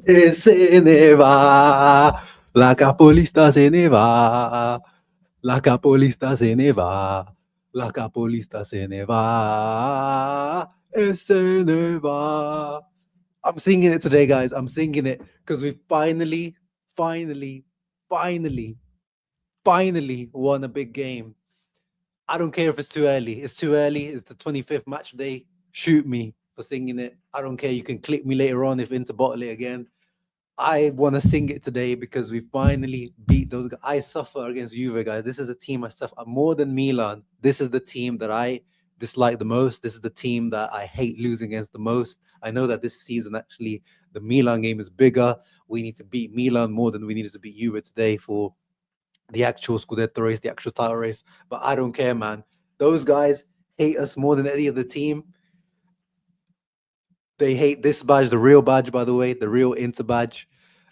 e se ne va. La capolista se ne va. La capolista se ne va. La capolista se ne va. E se ne va. I'm singing it today, guys. I'm singing it because we finally won a big game. I don't care if it's too early. It's too early. It's the 25th match day. Shoot me for singing it. I don't care. You can clip me later on if Inter bottle it again. I want to sing it today because we finally beat those guys. I suffer against Juve, guys. This is the team I suffer more than Milan. This is the team that I dislike the most. This is the team that I hate losing against the most. I know that this season, actually, the Milan game is bigger. We need to beat Milan more than we needed to beat Juve today for the actual Scudetto race, the actual title race. But I don't care, man. Those guys hate us more than any other team. They hate this badge, the real badge, by the way, the real Inter badge.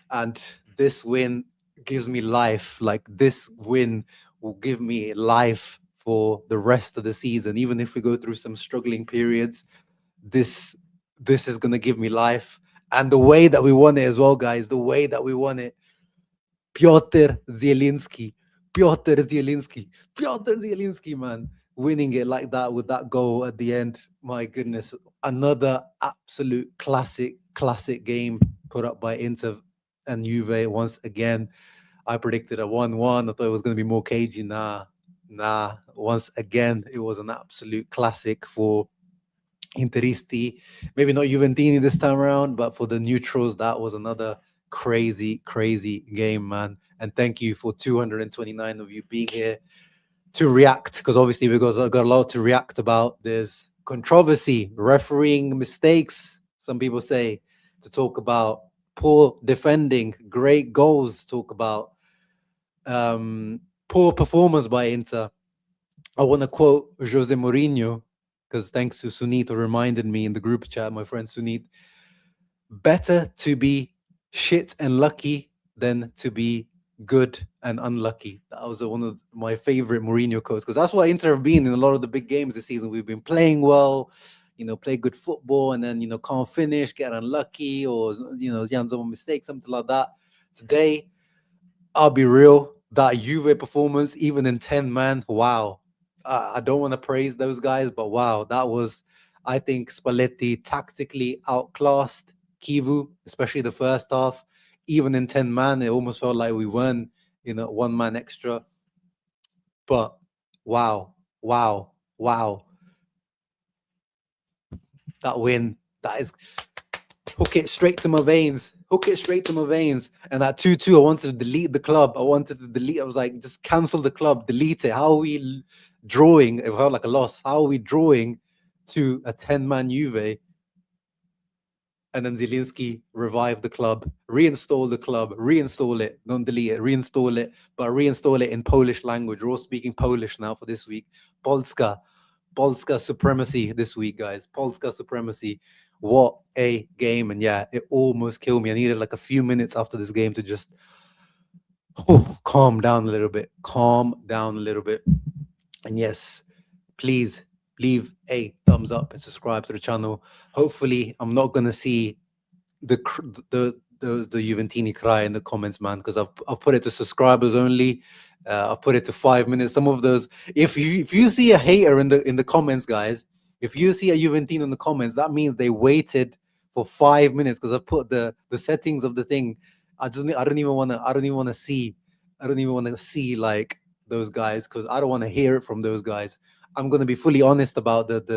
And this win gives me life. Like, this win will give me life for the rest of the season. Even if we go through some struggling periods, this is gonna give me life. And the way that we won it as well, guys, the way that we won it. Piotr Zielinski, man, winning it like that with that goal at the end. My goodness, another absolute classic game put up by Inter and Juve once again. I predicted a 1-1. I thought it was going to be more cagey. Nah. Once again, it was an absolute classic for Interisti. Maybe not Juventini this time around, but for the neutrals, that was another crazy game, man. And thank you for 229 of you being here to react, because obviously we've got a lot to react about. There's controversy, refereeing mistakes, some people say, to talk about poor defending, great goals to talk about, poor performance by Inter. I want to quote Jose Mourinho, because thanks to Sunit who reminded me in the group chat, my friend Sunit, better to be shit and lucky than to be good and unlucky. That was one of my favorite Mourinho quotes, because that's what Inter have been in a lot of the big games this season. We've been playing well, play good football, and then, can't finish, get unlucky, or, a mistake, something like that. Today, I'll be real, that Juve performance, even in 10 man, wow. I don't want to praise those guys, but wow, that was, I think, Spalletti tactically outclassed Kivu, especially the first half. Even in 10 man, it almost felt like we weren't, one man extra. But wow. That win, that is, hook it straight to my veins. And at 2-2, I wanted to delete the club. I was like, just cancel the club, delete it. How are we drawing? It felt like a loss. How are we drawing to a 10-man Juve? And then Zielinski revived the club, reinstall the club, reinstall it, don't delete it, reinstall it, but reinstall it in Polish language. We're all speaking Polish now for this week. Polska supremacy this week, guys. Polska supremacy. What a game. And yeah, it almost killed me. I needed like a few minutes after this game to just calm down a little bit. And yes, please leave a thumbs up and subscribe to the channel. Hopefully, I'm not gonna see the Juventini cry in the comments, man, because I've put it to subscribers only. I've put it to 5 minutes. Some of those, if you see a hater in the comments, guys, if you see a Juventino in the comments, that means they waited for 5 minutes, because I've put the settings of the thing. I don't even want to see like those guys, because I don't want to hear it from those guys. I'm going to be fully honest about this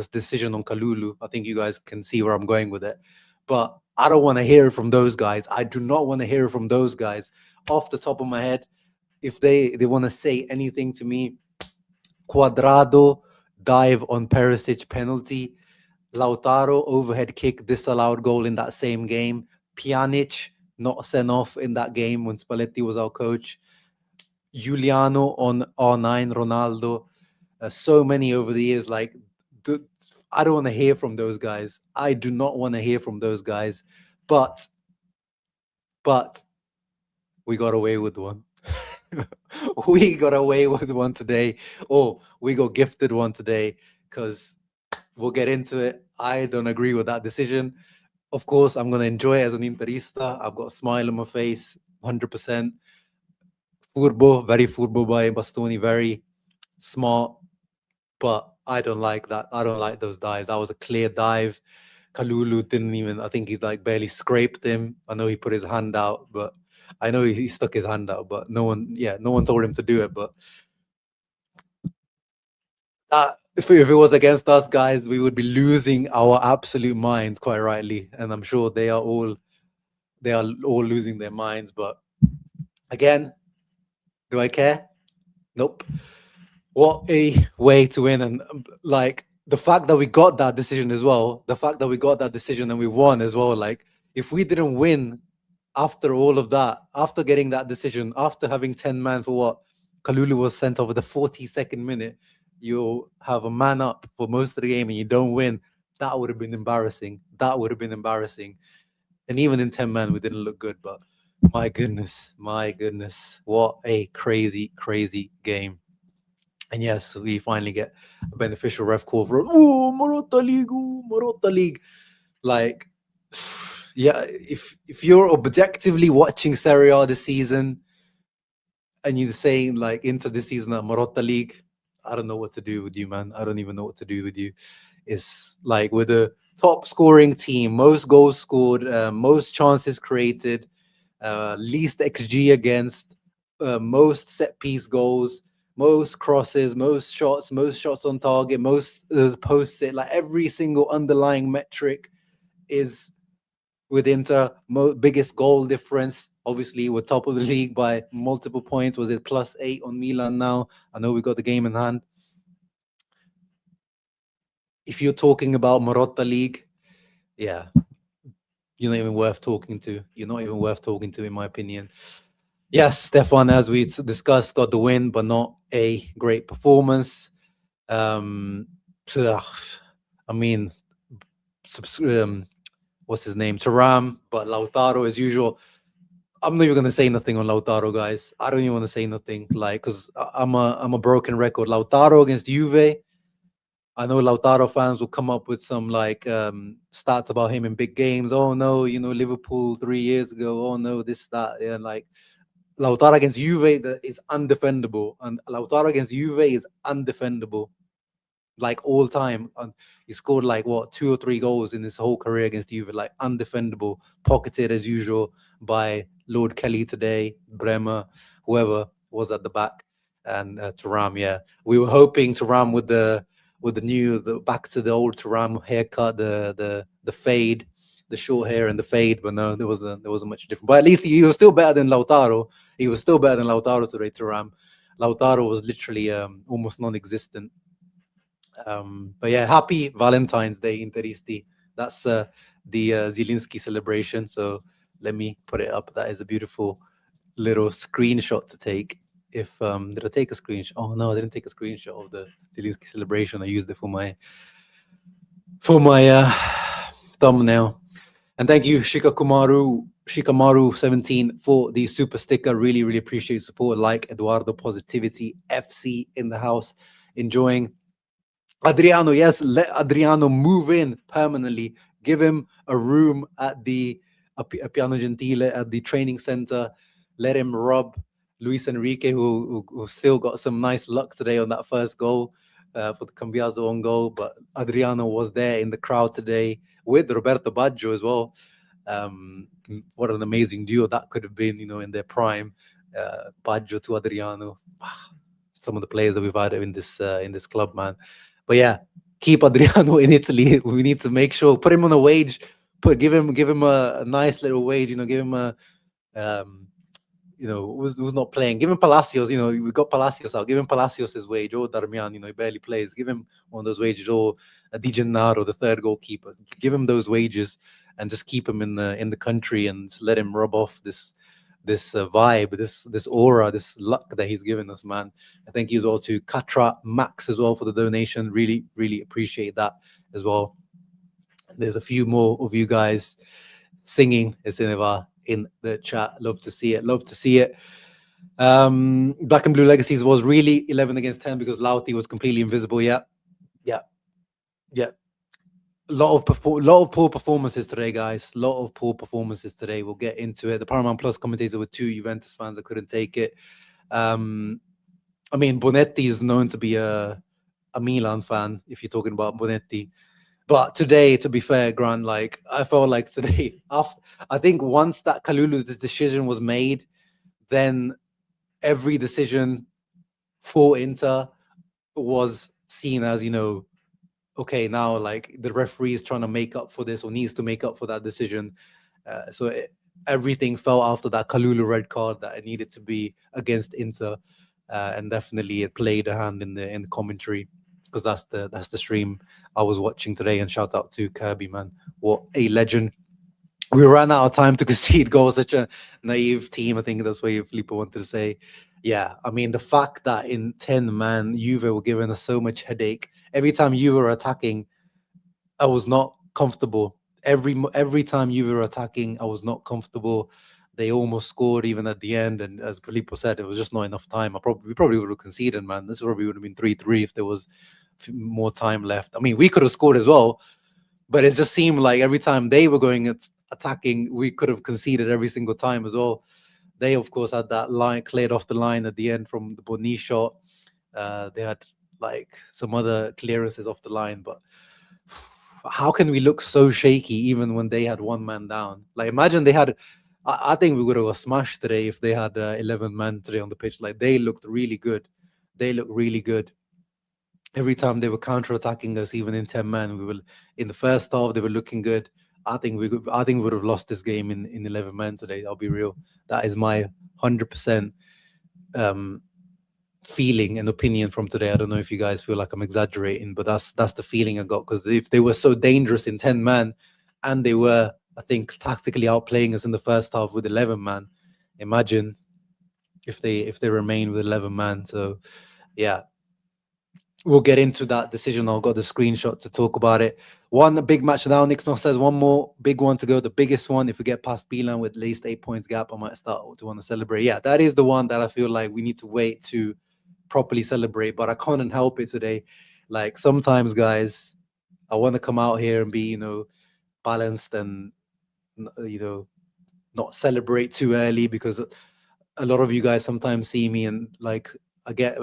decision on Kalulu. I think you guys can see where I'm going with it, but I don't want to hear it from those guys. I do not want to hear it from those guys. Off the top of my head, if they want to say anything to me, Cuadrado dive on Perisic penalty, Lautaro overhead kick disallowed goal in that same game, Pjanic not sent off in that game when Spalletti was our coach, Giuliano on R9, Ronaldo, so many over the years. Like, I don't want to hear from those guys. I do not want to hear from those guys. But we got away with one. We got away with one today. Oh, we got gifted one today, because we'll get into it. I don't agree with that decision. Of course, I'm gonna enjoy it as an Interista. I've got a smile on my face, 100%. Furbo, very furbo by Bastoni, very smart. But I don't like that. I don't like those dives. That was a clear dive. Kalulu didn't even, I think he's like barely scraped him. I know he put his hand out, but I know he stuck his hand out, but no one told him to do it. But if it was against us, guys, we would be losing our absolute minds, quite rightly. And I'm sure they are all losing their minds. But again, do I care? Nope. What a way to win. And like the fact that we got that decision as well, the fact that we got that decision and we won as well, like if we didn't win after all of that, after getting that decision, after having 10 man for what Kalulu was sent over the 42nd minute, you have a man up for most of the game and you don't win, that would have been embarrassing. That would have been embarrassing. And even in 10 man, we didn't look good, but my goodness, what a crazy, crazy game. And yes, we finally get a beneficial ref call for Marotta League. Like, yeah, if you're objectively watching Serie A this season and you're saying like into this season at Marotta League, I don't know what to do with you, man. I don't even know what to do with you. It's like with a top scoring team, most goals scored, most chances created, least XG against, most set piece goals, most crosses, most shots on target, most posts it. Like every single underlying metric is with Inter. Biggest goal difference. Obviously, we're top of the league by multiple points. Was it +8 on Milan now? I know we got the game in hand. If you're talking about Marotta League, yeah, you're not even worth talking to. You're not even worth talking to, in my opinion. Yes, Stefan, as we discussed, got the win, but not a great performance. So, I mean, what's his name? Thuram, but Lautaro, as usual. I'm not even gonna say nothing on Lautaro, guys. I don't even want to say nothing, like, because I'm a broken record. Lautaro against Juve. I know Lautaro fans will come up with some like stats about him in big games. Oh no, Liverpool 3 years ago. Oh no, this, that, yeah, like Lautaro against Juve is undefendable, and Lautaro against Juve is undefendable, like all time. He scored like 2 or 3 goals in his whole career against Juve, like undefendable, pocketed as usual by Lord Kelly today, Bremer, whoever was at the back, and Thuram. Yeah, we were hoping Thuram with the back to the old Thuram haircut, the fade, the short hair and the fade, but no, there wasn't much different. But at least he was still better than Lautaro. He was still better than Lautaro today, Thuram. Lautaro was literally almost non-existent. But yeah, happy Valentine's Day, Interisti. That's the Zielinski celebration. So let me put it up. That is a beautiful little screenshot to take. If did I take a screenshot? Oh no, I didn't take a screenshot of the Zielinski celebration. I used it for my thumbnail. And thank you, Shikamaru17 for the super sticker. Really, really appreciate your support. Like Eduardo Positivity FC in the house, enjoying. Adriano, yes, let Adriano move in permanently. Give him a room at the Piano Gentile at the training center. Let him rub Luis Enrique, who still got some nice luck today on that first goal for the Cambiaso on goal. But Adriano was there in the crowd today with Roberto Baggio as well. What an amazing duo that could have been, in their prime. Baggio to Adriano. Some of the players that we've had in this club, man. But yeah, keep Adriano in Italy. We need to make sure, put him on a wage, give him a nice little wage. Give him a who's not playing. Give him Palacios. We got Palacios out. Give him Palacios' wage. Or Darmian, he barely plays. Give him one of those wages. Or Di Gennaro, the third goalkeeper. Give him those wages and just keep him in the country and just let him rub off this vibe, this aura, this luck that he's given us, man. And thank you as well to Katra Max as well for the donation. Really, really appreciate that as well. There's a few more of you guys singing Esineva in the chat. Love to see it. Black and Blue Legacies was really 11 against 10 because Lauti was completely invisible. Yeah. lot of poor performances today, guys. Lot of poor performances today. We'll get into it. The Paramount Plus commentator were two Juventus fans that couldn't take it. I mean, Bonetti is known to be a Milan fan, if you're talking about Bonetti. But today, to be fair, Grant, like I felt like today, after I think once that Kalulu decision was made, then every decision for Inter was seen as, okay, now like the referee is trying to make up for this or needs to make up for that decision. Everything fell after that Kalulu red card that it needed to be against Inter, and definitely it played a hand in the commentary, because that's the stream I was watching today. And shout out to Kirby, man, what a legend. We ran out of time to concede goals. Such a naive team. I think that's what Filippo wanted to say. Yeah, I mean, the fact that in 10 man, Juve were giving us so much headache. Every time Juve were attacking, I was not comfortable. Every time Juve were attacking, I was not comfortable. They almost scored even at the end. And as Filippo said, it was just not enough time. We probably would have conceded, man. This probably would have been 3-3 if there was more time left. I mean, we could have scored as well, but it just seemed like every time they were going attacking, we could have conceded every single time as well. They, of course, had that line cleared off the line at the end from the Boni shot. They had like some other clearances off the line, but how can we look so shaky even when they had one man down? Like, imagine they had. I think we would have smashed today if they had 11 men today on the pitch. Like, they looked really good. They looked really good. Every time they were counter-attacking us, even in 10 men, we were in the first half. They were looking good. I think we would have lost this game in 11 men today. I'll be real. That is my 100% feeling and opinion from today. I don't know if you guys feel like I'm exaggerating, but that's the feeling I got. Because if they were so dangerous in 10 man, and they were, I think, tactically outplaying us in the first half with 11 man, imagine if they remain with 11 man. So yeah, we'll get into that decision. I've got the screenshot to talk about it. One big match now. Nixon says one more big one to go. The biggest one. If we get past Milan with at least 8 points gap, I might start to want to celebrate. Yeah, that is the one that I feel like we need to wait to properly celebrate. But I can't help it today. Like, sometimes, guys, I want to come out here and be, balanced and, not celebrate too early, because a lot of you guys sometimes see me and like, I get,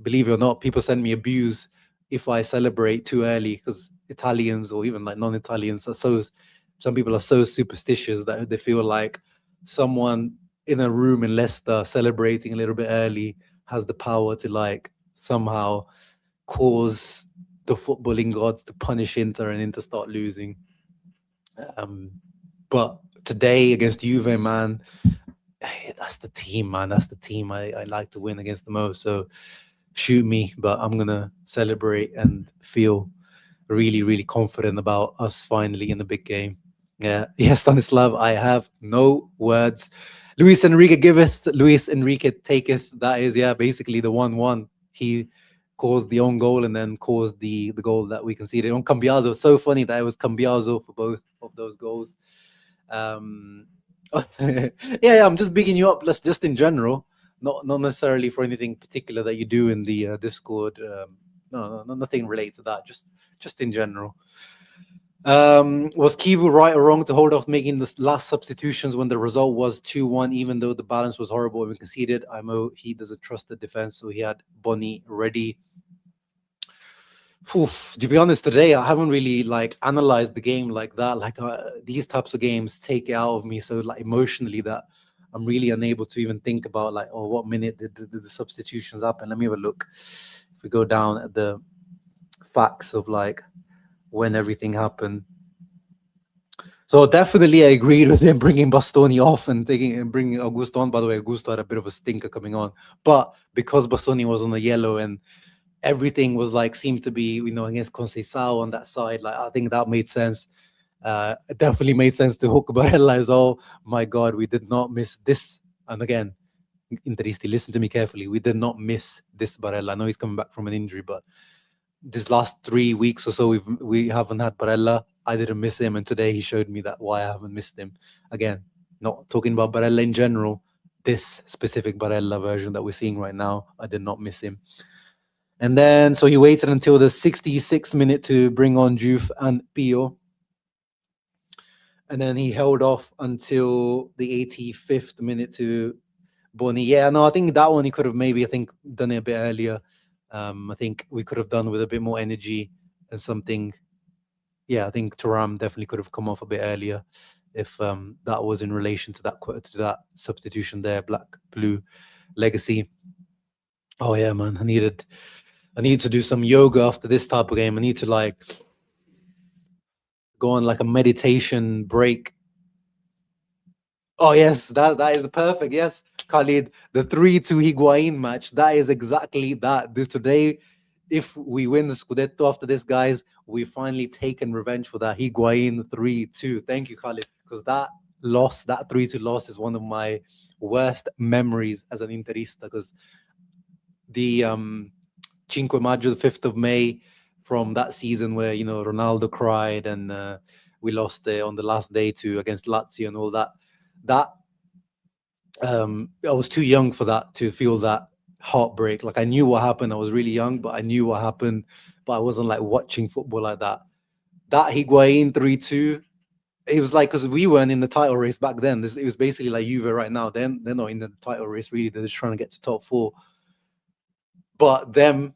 believe it or not, people send me abuse if I celebrate too early, because Italians or even like non-Italians some people are so superstitious that they feel like someone in a room in Leicester celebrating a little bit early has the power to like somehow cause the footballing gods to punish Inter and Inter start losing. But today against Juve, man, that's the team, man. That's the team I like to win against the most. So shoot me, but I'm gonna celebrate and feel really, really confident about us finally in the big game. Yeah, yes, Stanislav, I have no words. Luis Enrique giveth, Luis Enrique taketh. That is, yeah, basically the 1-1. He caused the own goal and then caused the goal that we conceded on Cambiaso. So funny that it was Cambiaso for both of those goals. Yeah, I'm just bigging you up. Let's just in general, not necessarily for anything particular that you do in the Discord. No, nothing related to that. Just in general. Was Kivu right or wrong to hold off making the last substitutions when the result was 2-1, even though the balance was horrible and we conceded? I know he doesn't trust the defense, so he had Boni ready. To be honest, today I haven't really like analyzed the game like that. Like these types of games take it out of me so like emotionally that I'm really unable to even think about like, oh, what minute did the substitutions happen? Let me have a look. If we go down at the facts of like when everything happened. So definitely I agreed with him bringing Bastoni off and bringing Augusto on. By the way, Augusto had a bit of a stinker coming on, but because Bastoni was on the yellow and everything was like seemed to be, against Conceição on that side, like I think that made sense. It definitely made sense to hook Barella as well. My God, we did not miss this. And again, Interisti, listen to me carefully. We did not miss this Barella. I know he's coming back from an injury, but this last 3 weeks or so, we haven't had Barella. I didn't miss him, and today he showed me that why I haven't missed him. Again, not talking about Barella in general. This specific Barella version that we're seeing right now, I did not miss him. And then, so he waited until the 66th minute to bring on Juve and Pio. And then he held off until the 85th minute to Boni. Yeah, no, I think that one he could have maybe, I think, done it a bit earlier. I think we could have done with a bit more energy and something. Yeah, I think Thuram definitely could have come off a bit earlier if that was in relation to that substitution there, black blue legacy. Oh yeah, man, I need to do some yoga after this type of game. I need to like go on like a meditation break. Oh yes, that is perfect. Yes, Khalid, the 3-2 Higuain match. That is exactly that. Today, if we win the Scudetto after this, guys, we've finally taken revenge for that Higuain 3-2. Thank you, Khalid, because that 3-2 loss, is one of my worst memories as an Interista. Because the Cinque Maggio, the 5th of May, from that season where Ronaldo cried and we lost on the last day against Lazio and all that. That I was too young for that to feel that heartbreak. Like I knew what happened. I was really young, but I knew what happened. But I wasn't like watching football like that. That Higuain 3-2, it was like, because we weren't in the title race back then. It was basically like Juve right now. They're not in the title race really. They're just trying to get to top 4. But them,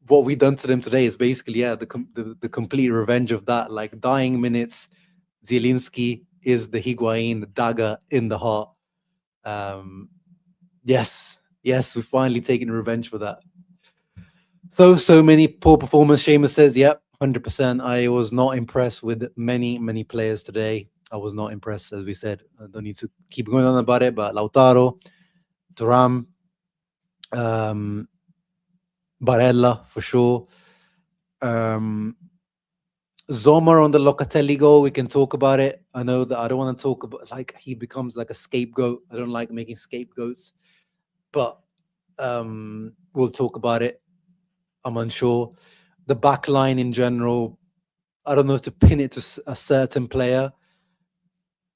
what we done to them today is basically the complete revenge of that. Like dying minutes, Zielinski is the Higuain, the dagger in the heart. Yes, we've finally taken revenge for that. So many poor performance. Seamus says, yep, 100%. I was not impressed with many Players today. I was not impressed, as we said. I don't need to keep going on about it, but Lautaro, Thuram, Barella for sure. Zomer on the Locatelli goal, we can talk about it. I know that I don't want to talk about, like, he becomes like a scapegoat. I don't like making scapegoats, but we'll talk about it. I'm unsure. The back line in general, I don't know if to pin it to a certain player,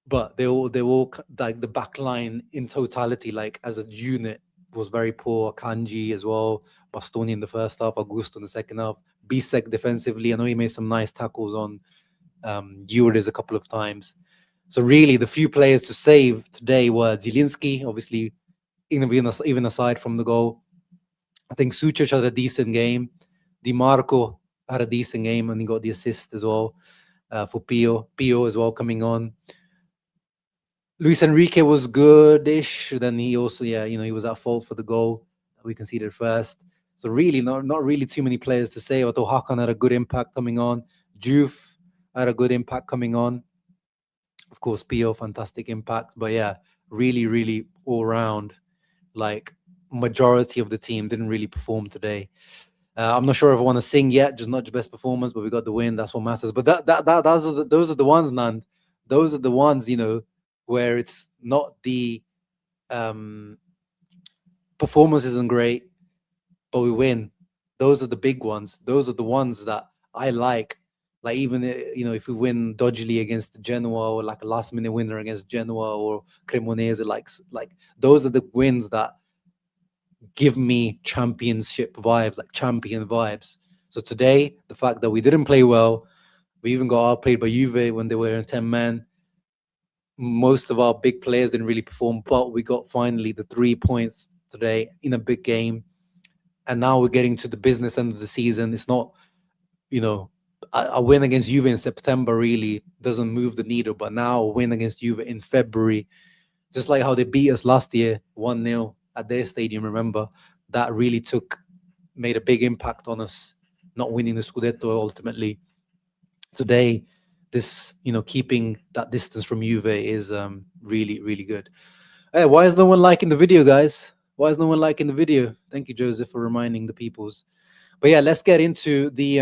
but they all like the back line in totality, like as a unit, was very poor. Kanji as well, Bastoni in the first half, Augusto in the second half. Bisek defensively, I know he made some nice tackles on Juris a couple of times. So really, the few players to save today were Zielinski, obviously, even aside from the goal. I think Sucic had a decent game. Di Marco had a decent game, and he got the assist as well for Pio. Pio as well coming on. Luis Enrique was goodish. Then he also, he was at fault for the goal that we conceded first. So really, not really too many players to say. Although Hakan had a good impact coming on. Juve had a good impact coming on. Of course, Pio, fantastic impact. But yeah, really all round, like majority of the team didn't really perform today. I'm not sure if I want to sing yet, just not the best performance, but we got the win. That's what matters. But those are the ones, Nand. Those are the ones, where it's not the performance isn't great, but we win. Those are the big ones. Those are the ones that I like. Like even if we win dodgily against Genoa, or like a last minute winner against Genoa or Cremonese, like those are the wins that give me championship vibes, like champion vibes. So today, the fact that we didn't play well, we even got outplayed by Juve when they were in 10-man. Most of our big players didn't really perform, but we got finally the 3 points today in a big game. And now we're getting to the business end of the season. It's not, a win against Juve in September really doesn't move the needle, but now a win against Juve in February, just like how they beat us last year 1-0 at their stadium, remember, that really made a big impact on us not winning the Scudetto ultimately. Today, this, keeping that distance from Juve is really good. Hey, why is no one liking the video, guys? Why is no one liking the video? Thank you, Joseph, for reminding the peoples. But yeah, let's get into the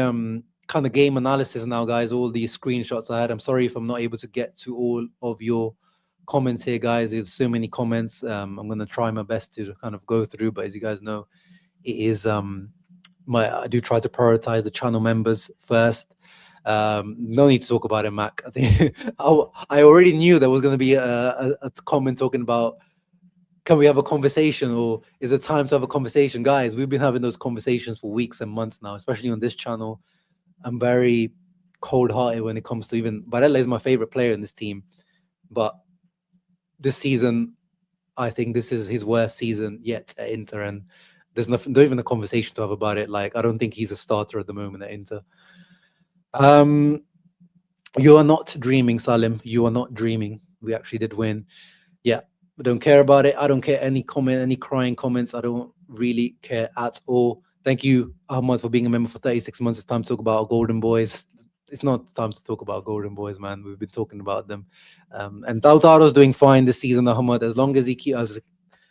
kind of game analysis now, guys. All the screenshots I had. I'm sorry if I'm not able to get to all of your comments here, guys. There's so many comments. I'm going to try my best to kind of go through, but as you guys know, it is I do try to prioritize the channel members first. No need to talk about it, Mac. I think I already knew there was going to be a comment talking about can we have a conversation, or is it time to have a conversation? Guys, we've been having those conversations for weeks and months now, especially on this channel. I'm very cold-hearted when it comes to, even Barella is my favorite player in this team, but this season, I think this is his worst season yet at Inter, and there's nothing, not even a conversation to have about it. Like, I don't think he's a starter at the moment at Inter. You are not dreaming, Salim. You are not dreaming. We actually did win. Yeah, I don't care about it. I don't care any comment, any crying comments. I don't really care at all. Thank you, Ahmad, for being a member for 36 months. It's time to talk about our Golden Boys. It's not time to talk about Golden Boys, man. We've been talking about them. And Lautaro's doing fine this season, Ahmad, as long as he keeps,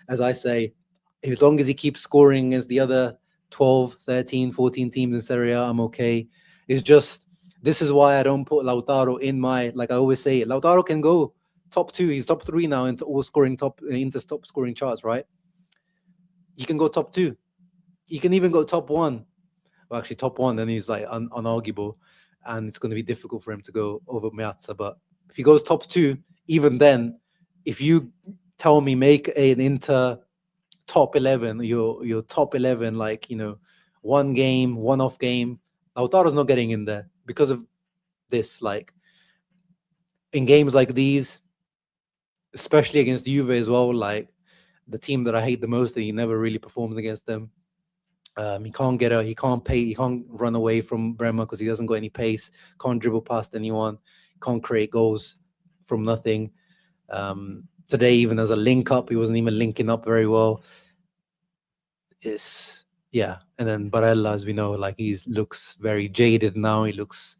as I say, as long as he keeps scoring as the other 12, 13, 14 teams in Serie A, I'm okay. It's just, this is why I don't put Lautaro in my, like I always say, Lautaro can go top 2. He's top 3 now into all scoring into top scoring charts, right? He can go top 2. He can even go top 1. Well, actually, top 1, then he's like unarguable, and it's going to be difficult for him to go over Meazza. But if he goes top 2, even then, if you tell me make an Inter top 11, your top 11, like, you know, one game, one off game, Lautaro's not getting in there because of this. Like, in games like these, especially against Juve as well, like the team that I hate the most, and he never really performs against them. He can't get out, he can't run away from Bremer because he doesn't got any pace, can't dribble past anyone, can't create goals from nothing. Today, even as a link up, he wasn't even linking up very well. Yeah. And then Barella, as we know, like, he looks very jaded now. He looks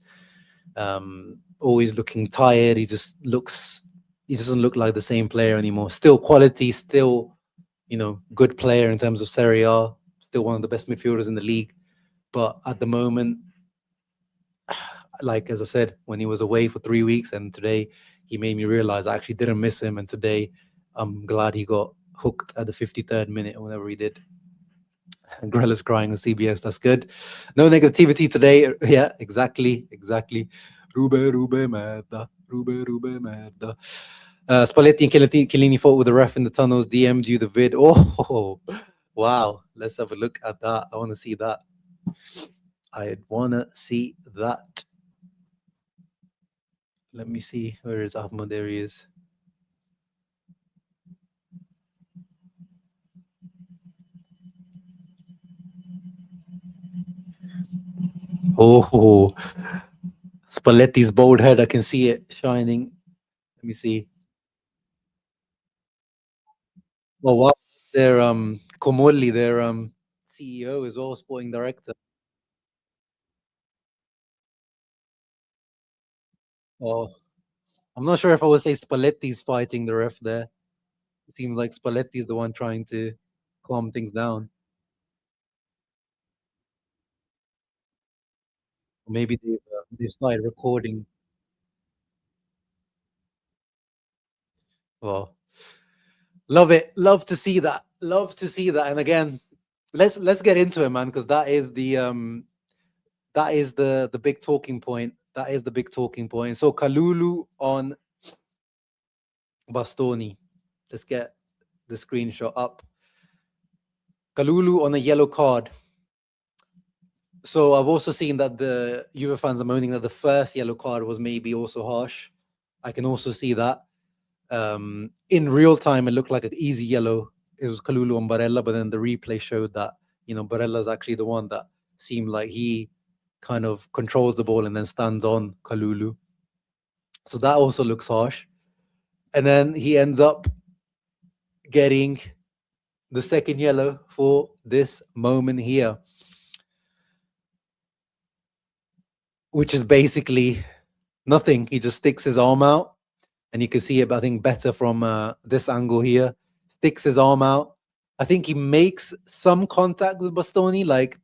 always looking tired. He doesn't look like the same player anymore. Still quality, still, you know, good player in terms of Serie A, still one of the best midfielders in the league. But at the moment, like, as I said, when he was away for 3 weeks, and today he made me realize I actually didn't miss him. And today I'm glad he got hooked at the 53rd minute or whatever he did. And Grella's crying on CBS. That's good. No negativity today. Yeah, exactly. Rube merda. Rube merda. Spalletti and Chiellini fought with the ref in the tunnels. DM'd you the vid. Oh, wow. Let's have a look at that. I want to see that. Let me see. Where is Ahmad? There he is. Oh, Spalletti's bald head. I can see it shining. Let me see. Oh, wow. Their Comolli, their CEO, is all sporting director. Oh, I'm not sure if I would say Spalletti's fighting the ref there. It seems like Spalletti's the one trying to calm things down. Maybe they've started recording. Well, love it. Love to see that. Love to see that. And again, let's get into it, man, because that is the big talking point. That is the big talking point. So Kalulu on Bastoni. Let's get the screenshot up. Kalulu on a yellow card. So I've also seen that the Juve fans are moaning that the first yellow card was maybe also harsh. I can also see that. In real time, it looked like an easy yellow. It was Kalulu on Barella, but then the replay showed that, you know, Barella's actually the one that seemed like he kind of controls the ball and then stands on Kalulu. So that also looks harsh. And then he ends up getting the second yellow for this moment here, which is basically nothing. He just sticks his arm out, and you can see it, I think, better from this angle here. Sticks his arm out. I think he makes some contact with Bastoni. Like,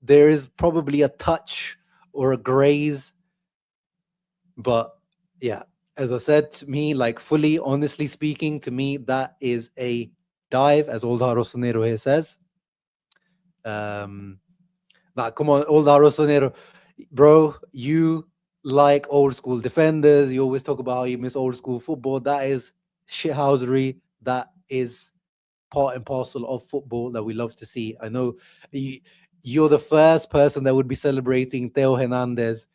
there is probably a touch or a graze. But yeah, as I said, to me, like, fully, honestly speaking, to me, that is a dive, as Old Rossonero here says. Nah, come on, Old Rossonero. Bro, you like old school defenders. You always talk about how you miss old school football. That is shithousery. That is part and parcel of football that we love to see. I know you're the first person that would be celebrating Theo Hernandez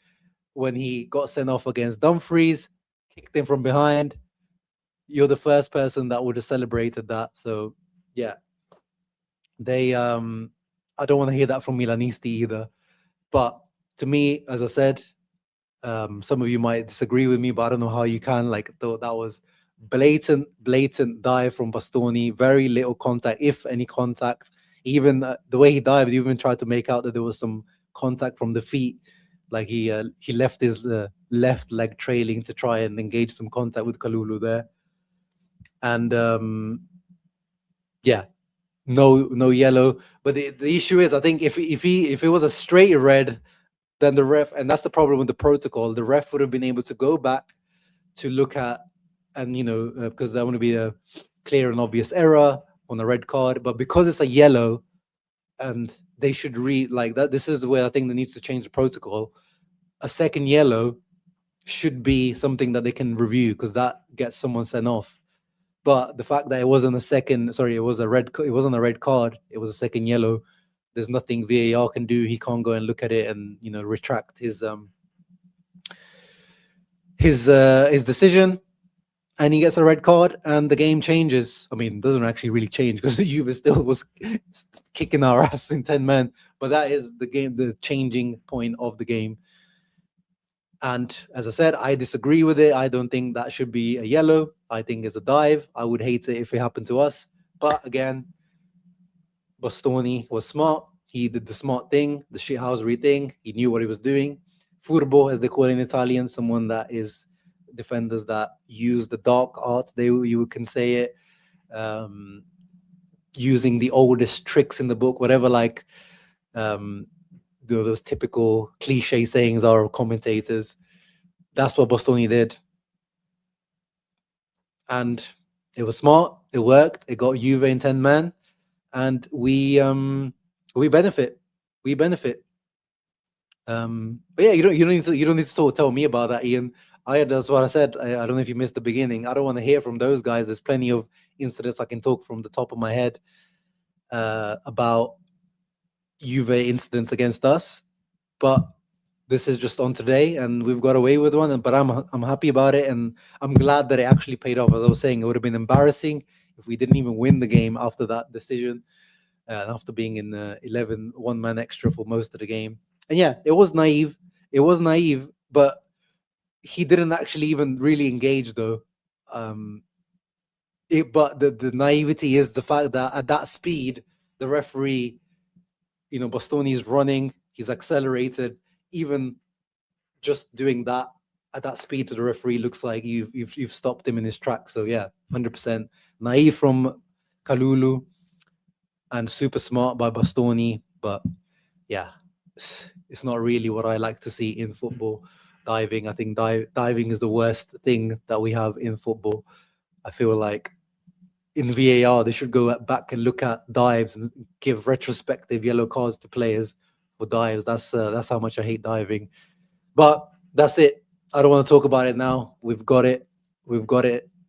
when he got sent off against Dumfries, kicked him from behind. You're the first person that would have celebrated that. So yeah, they I don't want to hear that from Milanisti either. But to me, as I said, some of you might disagree with me, but I don't know how you can. Like, thought that was blatant dive from Bastoni. Very little contact, if any contact. Even the way he dived, he even tried to make out that there was some contact from the feet. Like he left his left leg trailing to try and engage some contact with Kalulu there. And yeah, no yellow. But the issue is, I think if it was a straight red, then the ref, and that's the problem with the protocol, the ref would have been able to go back to look at, and because there would be a clear and obvious error on a red card. But because it's a yellow, and they should read like that, this is where I think they need to change the protocol. A second yellow should be something that they can review, because that gets someone sent off. But the fact that it wasn't it was a red, it wasn't a red card, it was a second yellow. There's nothing VAR can do. He can't go and look at it and retract his decision, and he gets a red card, and the game changes. I mean, it doesn't actually really change, because the Juve still was kicking our ass in 10 men. But that is the game, the changing point of the game. And as I said, I disagree with it. I don't think that should be a yellow. I think it's a dive. I would hate it if it happened to us. But again, Bastoni was smart. He did the smart thing, the shithousery thing. He knew what he was doing. Furbo, as they call it in Italian, someone that is defenders that use the dark arts, you can say it, using the oldest tricks in the book, whatever, like those typical cliche sayings are of commentators. That's what Bastoni did. And it was smart. It worked. It got Juve in 10 men. And we benefit. But yeah, you don't need to tell me about that, Ian. That's what I said. I don't know if you missed the beginning. I don't want to hear from those guys. There's plenty of incidents I can talk from the top of my head about Juve incidents against us. But this is just on today, and we've got away with one. But I'm happy about it, and I'm glad that it actually paid off. As I was saying, it would have been embarrassing if we didn't even win the game after that decision, and after being in the 11 one-man extra for most of the game. And yeah, it was naive. But he didn't actually even really engage, though. But the naivety is the fact that at that speed, the referee, Bastoni is running, he's accelerated. Even just doing that at that speed to the referee looks like you've stopped him in his track. So yeah, 100% naive from Kalulu and super smart by Bastoni. But yeah, it's not really what I like to see in football. Diving, I think diving is the worst thing that we have in football. I feel like in VAR they should go back and look at dives and give retrospective yellow cards to players for dives. That's how much I hate diving. But that's it. I don't want to talk about it now. We've got it.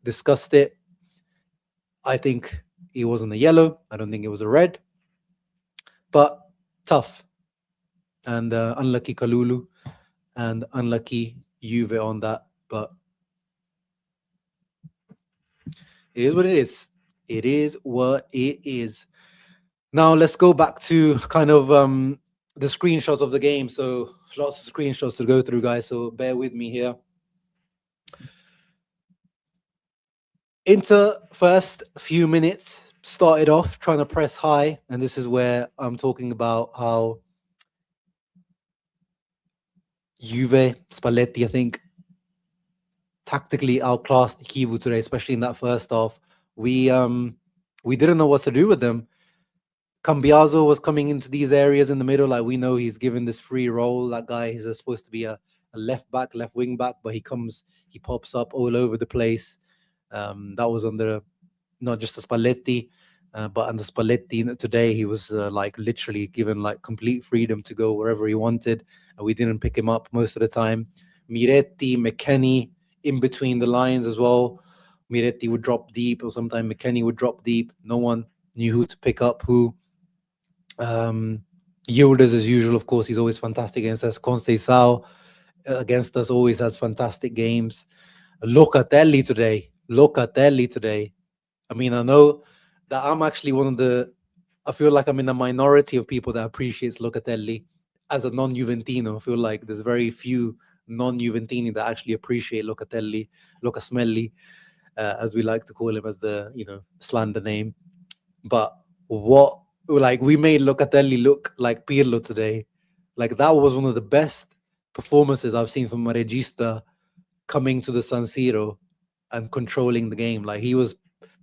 Discussed it. I think it wasn't a yellow. I don't think it was a red. But tough. And unlucky Kalulu. And unlucky Juve on that. But it is what it is. It is what it is. Now let's go back to kind of the screenshots of the game. So lots of screenshots to go through, guys. So bear with me here. Inter first few minutes started off trying to press high, and this is where I'm talking about how Juve, Spalletti, I think, tactically outclassed Kivu today, especially in that first half. We didn't know what to do with them. Cambiaso was coming into these areas in the middle. Like, we know he's given this free role. That guy is supposed to be a left wing back, but he pops up all over the place. That was under not just the Spalletti, but under Spalletti today, he was like literally given like complete freedom to go wherever he wanted, and we didn't pick him up most of the time. Miretti, McKennie in between the lines as well. Miretti would drop deep, or sometimes McKennie would drop deep. No one knew who to pick up who. Yildiz, as usual, of course, he's always fantastic against us. Conceição against us always has fantastic games. Locatelli today. I mean, I know that I'm actually one of the. I feel like I'm in a minority of people that appreciates Locatelli as a non-Juventino. I feel like there's very few non-Juventini that actually appreciate Locatelli, Locasmelli, as we like to call him, as the slander name. But what, like, we made Locatelli look like Pirlo today. Like, that was one of the best performances I've seen from a regista coming to the San Siro and controlling the game. Like, he was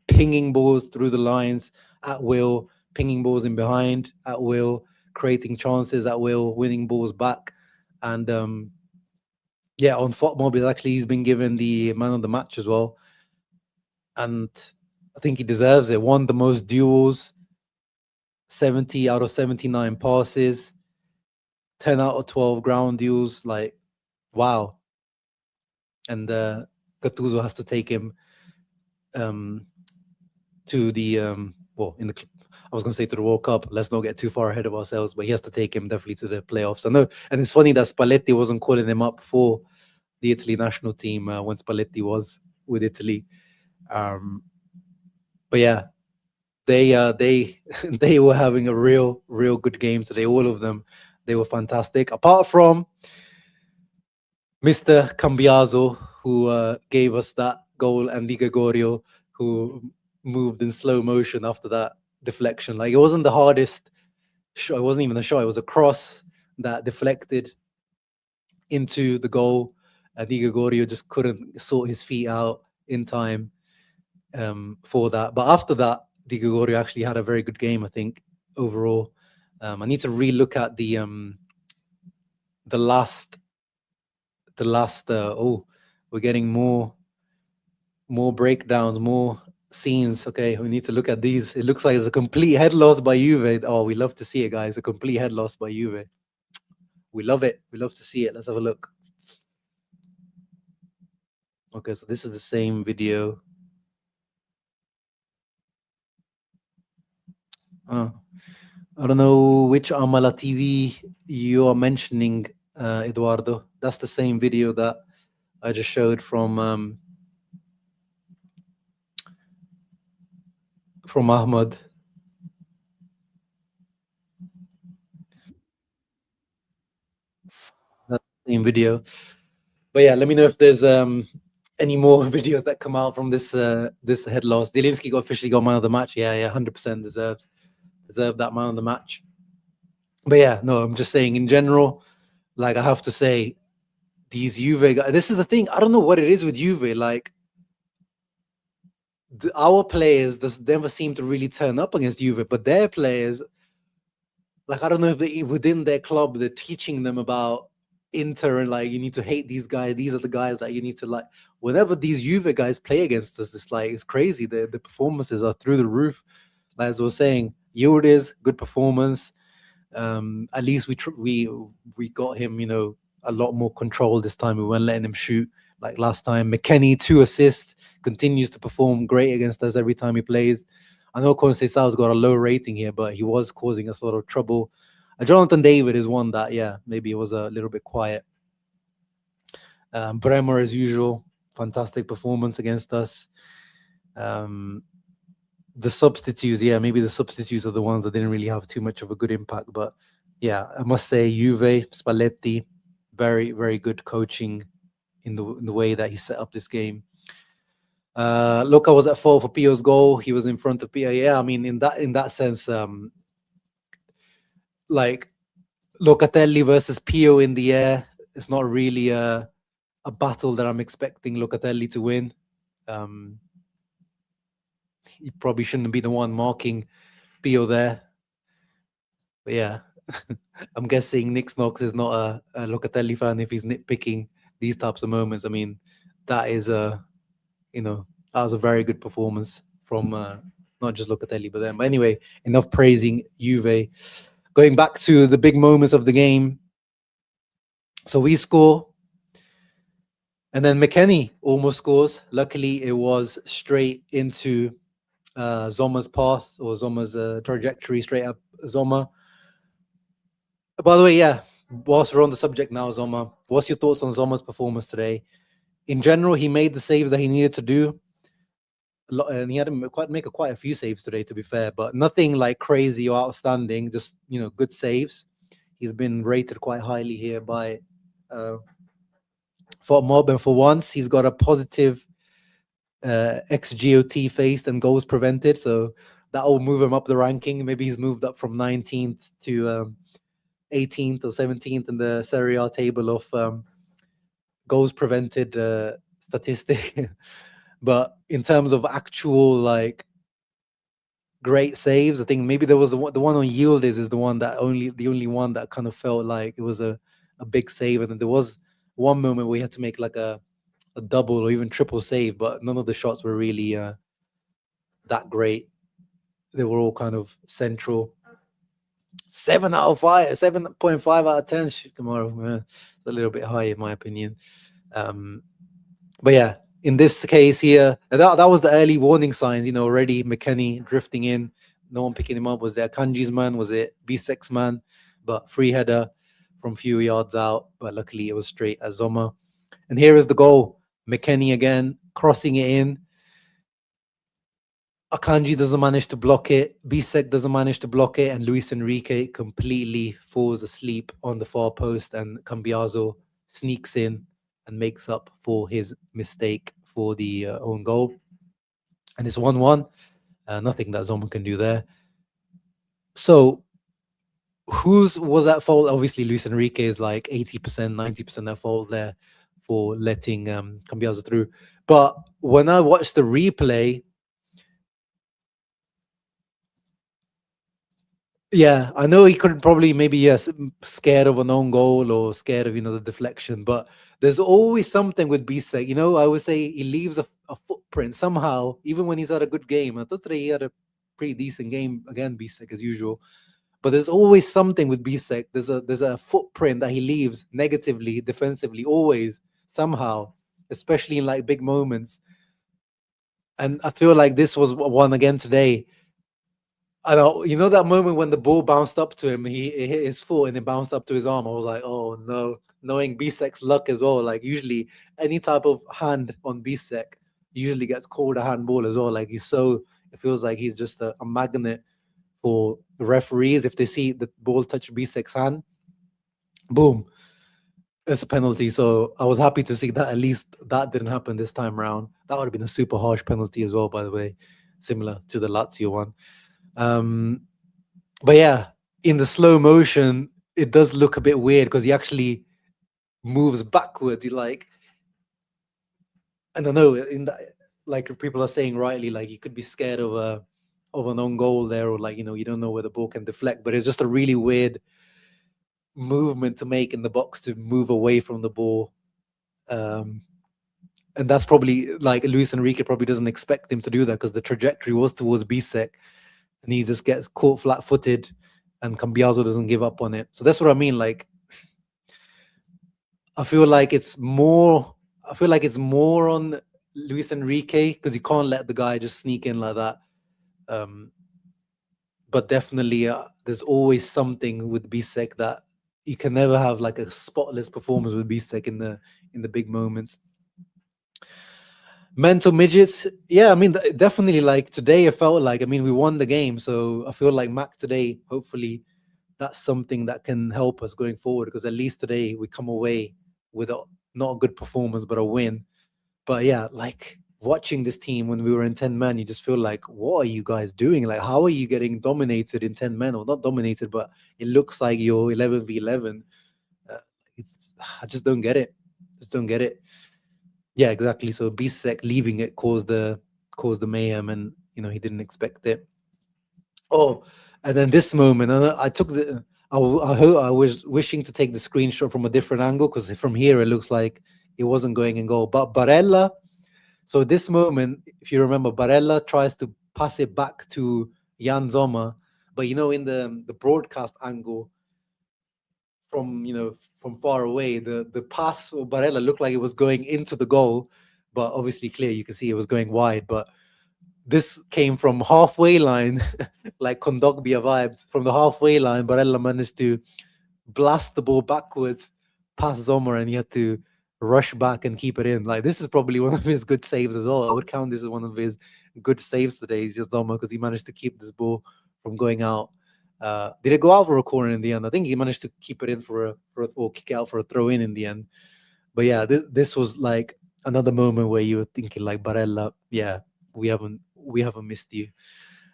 pinging balls through the lines at will, pinging balls in behind at will, creating chances at will, winning balls back. And yeah, on FotMob, actually, he's been given the man of the match as well. And I think he deserves it. Won the most duels, 70 out of 79 passes, 10 out of 12 ground duels. Like, wow. And Gattuso has to take him to the I was going to say to the World Cup. Let's not get too far ahead of ourselves, but he has to take him definitely to the playoffs. I know, and it's funny that Spalletti wasn't calling him up for the Italy national team when Spalletti was with Italy. But yeah, they they were having a real good game today. All of them, they were fantastic. Apart from Mr. Cambiaso, who gave us that goal, and Di Gregorio, who moved in slow motion after that deflection. Like, it wasn't the hardest shot. It wasn't even a shot. It was a cross that deflected into the goal. Di Gregorio just couldn't sort his feet out in time for that. But after that, Di Gregorio actually had a very good game, I think, overall. I need to re-look at the last. We're getting more breakdowns, more scenes. Okay, we need to look at these. It looks like it's a complete head loss by Juve. Oh, we love to see it, guys. A complete head loss by Juve. We love it. We love to see it. Let's have a look. Okay, so this is the same video. I don't know which Amala TV you are mentioning, Eduardo. That's the same video that I just showed from Ahmad. That's the same video. But yeah, let me know if there's any more videos that come out from this head loss. Zielinski officially got man of the match. Yeah, 100% deserved that man of the match. But yeah, no, I'm just saying in general, like, I have to say, these Juve guys, this is the thing. I don't know what it is with Juve. Like, our players just never seem to really turn up against Juve, but their players, like, I don't know if they, within their club, they're teaching them about Inter and, like, you need to hate these guys. These are the guys that you need to like. Whenever these Juve guys play against us, it's crazy. The performances are through the roof. Like, as I was saying, Yildiz, good performance. At least we got him, a lot more control this time. We weren't letting him shoot like last time. McKennie, 2 assists, continues to perform great against us every time he plays. I know Conceição's got a low rating here, but he was causing us a lot of trouble. Jonathan David is one that, yeah, maybe it was a little bit quiet. Bremer, as usual, fantastic performance against us. The substitutes, yeah, maybe the substitutes are the ones that didn't really have too much of a good impact. But yeah, I must say, Juve, Spalletti, very, very good coaching in the way that he set up this game. Luca was at fault for Pio's goal. He was in front of Pio. Yeah, I mean, in that sense, like, Locatelli versus Pio in the air, it's not really a battle that I'm expecting Locatelli to win. He probably shouldn't be the one marking Pio there. But yeah, I'm guessing Nick Knox is not a Locatelli fan if he's nitpicking these types of moments. I mean, that is that was a very good performance from not just Locatelli, but them. But anyway, enough praising Juve. Going back to the big moments of the game. So we score. And then McKennie almost scores. Luckily, it was straight into Zoma's path, or Zoma's trajectory, straight up Zoma. By the way, yeah, whilst we're on the subject now, Zoma, what's your thoughts on Zoma's performance today? In general, he made the saves that he needed to do. And he had to make quite a few saves today, to be fair, but nothing like crazy or outstanding. Just good saves. He's been rated quite highly here by Mob, and for once he's got a positive XGOT faced and goals prevented, so that will move him up the ranking. Maybe he's moved up from 19th to 18th or 17th in the Serie A table of goals prevented statistic. But in terms of actual like great saves, I think maybe there was the one on Yield is the one that the only one that kind of felt like it was a big save, and then there was one moment where he had to make like a double or even triple save, but none of the shots were really that great. They were all kind of central. 7 out of 5, 7.5 out of 10. Tomorrow, it's a little bit high in my opinion. But yeah, in this case here, that was the early warning signs. Already McKennie drifting in, no one picking him up. Was there Kanji's man? Was it Bisek's man? But free header from few yards out. But luckily it was straight at Zoma. And here is the goal. McKennie again crossing it in. Akanji doesn't manage to block it. Bisek doesn't manage to block it, and Luis Enrique completely falls asleep on the far post, and Cambiaso sneaks in and makes up for his mistake for the own goal. And it's 1-1. Nothing that Zoma can do there. So whose was that fault? Obviously, Luis Enrique is like 80%, 90% at fault there for letting Cambiaso through. But when I watched the replay, yeah, I know he could probably scared of an own goal or scared of the deflection, but there's always something with Bisek. I would say he leaves a footprint somehow, even when he's had a good game. I thought today he had a pretty decent game again, Bisek as usual. But there's always something with Bisek. There's a footprint that he leaves negatively, defensively, always somehow, especially in like big moments. And I feel like this was one again today. I know, that moment when the ball bounced up to him, he hit his foot and it bounced up to his arm. I was like, oh no, knowing Bisek's luck as well. Like usually any type of hand on Bisek usually gets called a handball as well. Like it feels like he's just a magnet for the referees. If they see the ball touch Bisek's hand, boom, it's a penalty. So I was happy to see that at least that didn't happen this time around. That would have been a super harsh penalty as well, by the way, similar to the Lazio one. But yeah, in the slow motion, it does look a bit weird because he actually moves backwards. He like, I don't know, in that, like if people are saying rightly, like you could be scared of an own goal there, or like you don't know where the ball can deflect. But it's just a really weird movement to make in the box to move away from the ball. And that's probably like Luis Enrique probably doesn't expect him to do that because the trajectory was towards Bisek. And he just gets caught flat-footed, and Cambiaso doesn't give up on it. So that's what I mean. Like, I feel like it's more on Luis Enrique because you can't let the guy just sneak in like that. But definitely, there's always something with Bisek that you can never have like a spotless performance with Bisek in the big moments. Mental midgets, yeah, I mean, definitely. Like today, it felt like, we won the game, so I feel like Mac today, hopefully, that's something that can help us going forward. Because at least today we come away with not a good performance, but a win. But yeah, like watching this team when we were in 10 men, you just feel like, what are you guys doing? Like, how are you getting dominated in 10 men, or not dominated, but it looks like you're 11v11. I just don't get it. Yeah, exactly. So Bisek leaving it caused the mayhem, and he didn't expect it. Oh, and then this moment, and I took I was wishing to take the screenshot from a different angle because from here it looks like it wasn't going in goal. But Barella, so this moment, if you remember, Barella tries to pass it back to Jan Sommer, but in the broadcast angle from from far away. The pass of Barella looked like it was going into the goal, but obviously clear you can see it was going wide. But this came from halfway line, like Kondogbia vibes. From the halfway line, Barella managed to blast the ball backwards past Zomer, and he had to rush back and keep it in. Like, this is probably one of his good saves as well. I would count this as one of his good saves today. He's just Zomer, because he managed to keep this ball from going out. Did it go out for a corner in the end? I think he managed to keep it in or kick it out for a throw in the end. But yeah, this was like another moment where you were thinking like, Barella, yeah, we haven't missed you.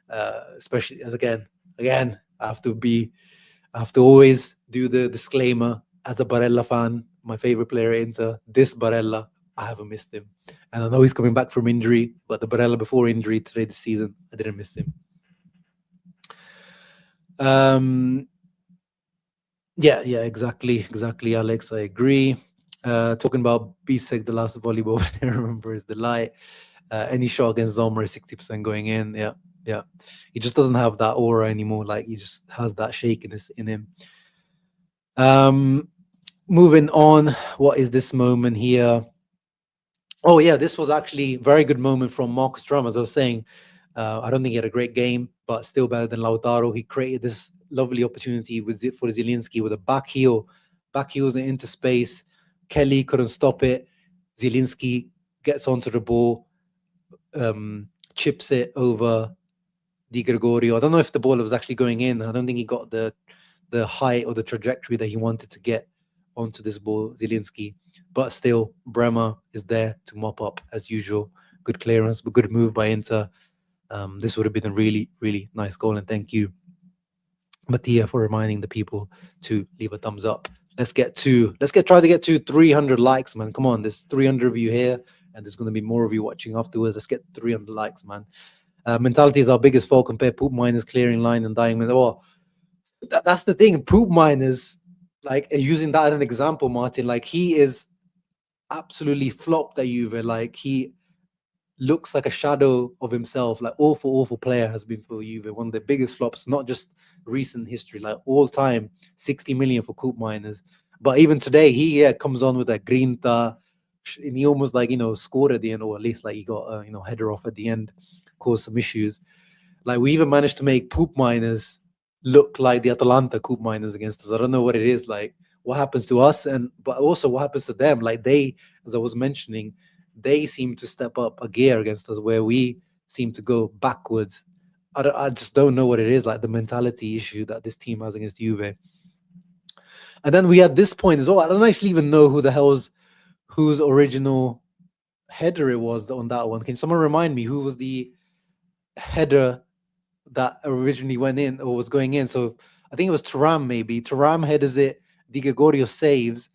Especially as again, I have to always do the disclaimer as a Barella fan. My favorite player at Inter, this Barella, I haven't missed him. And I know he's coming back from injury, but the Barella before injury today this season, I didn't miss him. Yeah, exactly, Alex. I agree. Talking about Bisek, the last volleyball I remember is Delight. Any shot against Zomer is 60% going in. Yeah. He just doesn't have that aura anymore. Like, he just has that shakiness in him. Moving on, what is this moment here? Oh yeah, this was actually a very good moment from Marcus Thuram. As I was saying, I don't think he had a great game, but still better than Lautaro. He created this lovely opportunity for Zielinski with a back heels into space. Kelly couldn't stop it. Zielinski gets onto the ball, chips it over Di Gregorio. I don't know if the ball was actually going in. I don't think he got the height or the trajectory that he wanted to get onto this ball, Zielinski. But still, Bremer is there to mop up as usual. Good clearance, but good move by Inter. This would have been a really, really nice goal, and thank you, Mattia, for reminding the people to leave a thumbs up. Let's try to get to 300 likes, man. Come on, there's 300 of you here, and there's going to be more of you watching afterwards. Let's get 300 likes, man. Mentality is our biggest fault. Compare poop miners clearing line and dying. Oh, that's the thing. Poop miners, like, using that as an example, Martin, like, he is absolutely flopped at Juve. Like, he looks like a shadow of himself. Like, awful player has been for Juve. One of the biggest flops, not just recent history, like all time. 60 million for Coop Miners. But even today, he comes on with that grinta, and he almost scored at the end, or at least like he got a header off at the end, caused some issues. Like, we even managed to make Poop Miners look like the Atalanta Coop Miners against us. I don't know what it is, like what happens to us, but also what happens to them. Like, they, as I was mentioning, they seem to step up a gear against us where we seem to go backwards. I just don't know what it is, like the mentality issue that this team has against Juve. And then we had this point as well. I don't actually even know whose original header it was on that one. Can someone remind me who was the header that originally went in or was going in? So I think it was Thuram, maybe. Thuram headers it, Di Gregorio saves,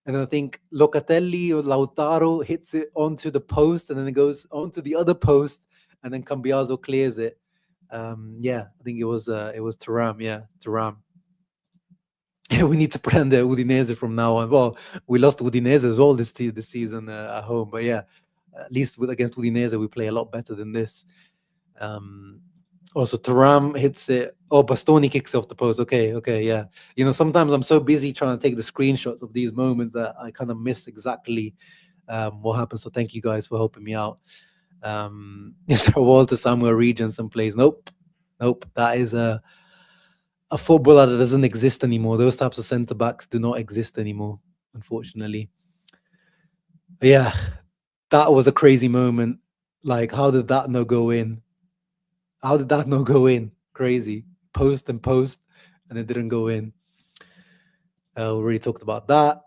and then I think Locatelli or Lautaro hits it onto the post, and then it goes onto the other post, and then Cambiaso clears it. I think it was Thuram. Yeah, Thuram. We need to prend the Udinese from now on. Well, we lost Udinese as well this season at home, but yeah, at least against Udinese we play a lot better than this. Also, Thuram hits it. Oh, Bastoni kicks off the post. Okay, yeah. Sometimes I'm so busy trying to take the screenshots of these moments that I kind of miss exactly what happened. So thank you guys for helping me out. Is there Walter Samuel Regents and plays? Nope. That is a footballer that doesn't exist anymore. Those types of centre backs do not exist anymore, unfortunately. But yeah, that was a crazy moment. Like, how did that not go in? Crazy. Post, and it didn't go in. We already talked about that.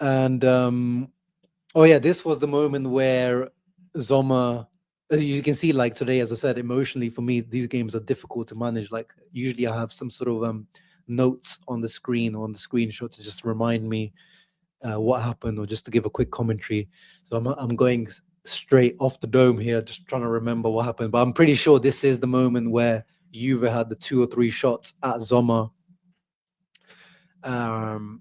And this was the moment where Zomer, you can see, like today, as I said, emotionally for me, these games are difficult to manage. Like, usually I have some sort of notes on the screen or on the screenshot to just remind me what happened, or just to give a quick commentary. So I'm going straight off the dome here, just trying to remember what happened. But I'm pretty sure this is the moment where Juve had the 2 or 3 shots at Zomer. And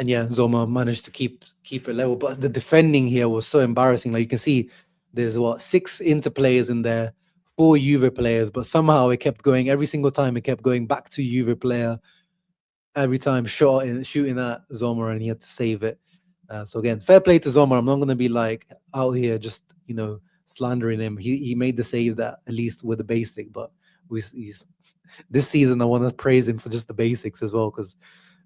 yeah, Zomer managed to keep it level. But the defending here was so embarrassing. Like, you can see there's 6 Inter players in there, 4 Juve players, but somehow it kept going. Every single time it kept going back to Juve player. every time shooting at Zomer, and he had to save it. So again, fair play to Zomer. I'm not gonna be like out here just slandering him. He made the saves that at least with the basic, but he's this season I want to praise him for just the basics as well, because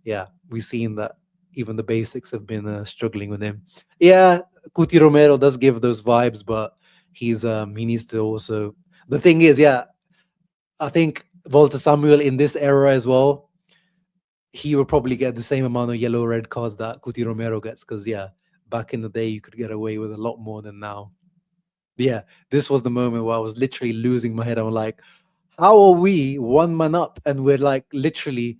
yeah, we've seen that even the basics have been struggling with him. Yeah, Cuti Romero does give those vibes, but he needs to also. The thing is, yeah, I think Volta Samuel in this era as well, he will probably get the same amount of yellow red cards that Cuti Romero gets, because yeah, back in the day you could get away with a lot more than now. But yeah, this was the moment where I was literally losing my head. I'm like, how are we one man up and we're like literally,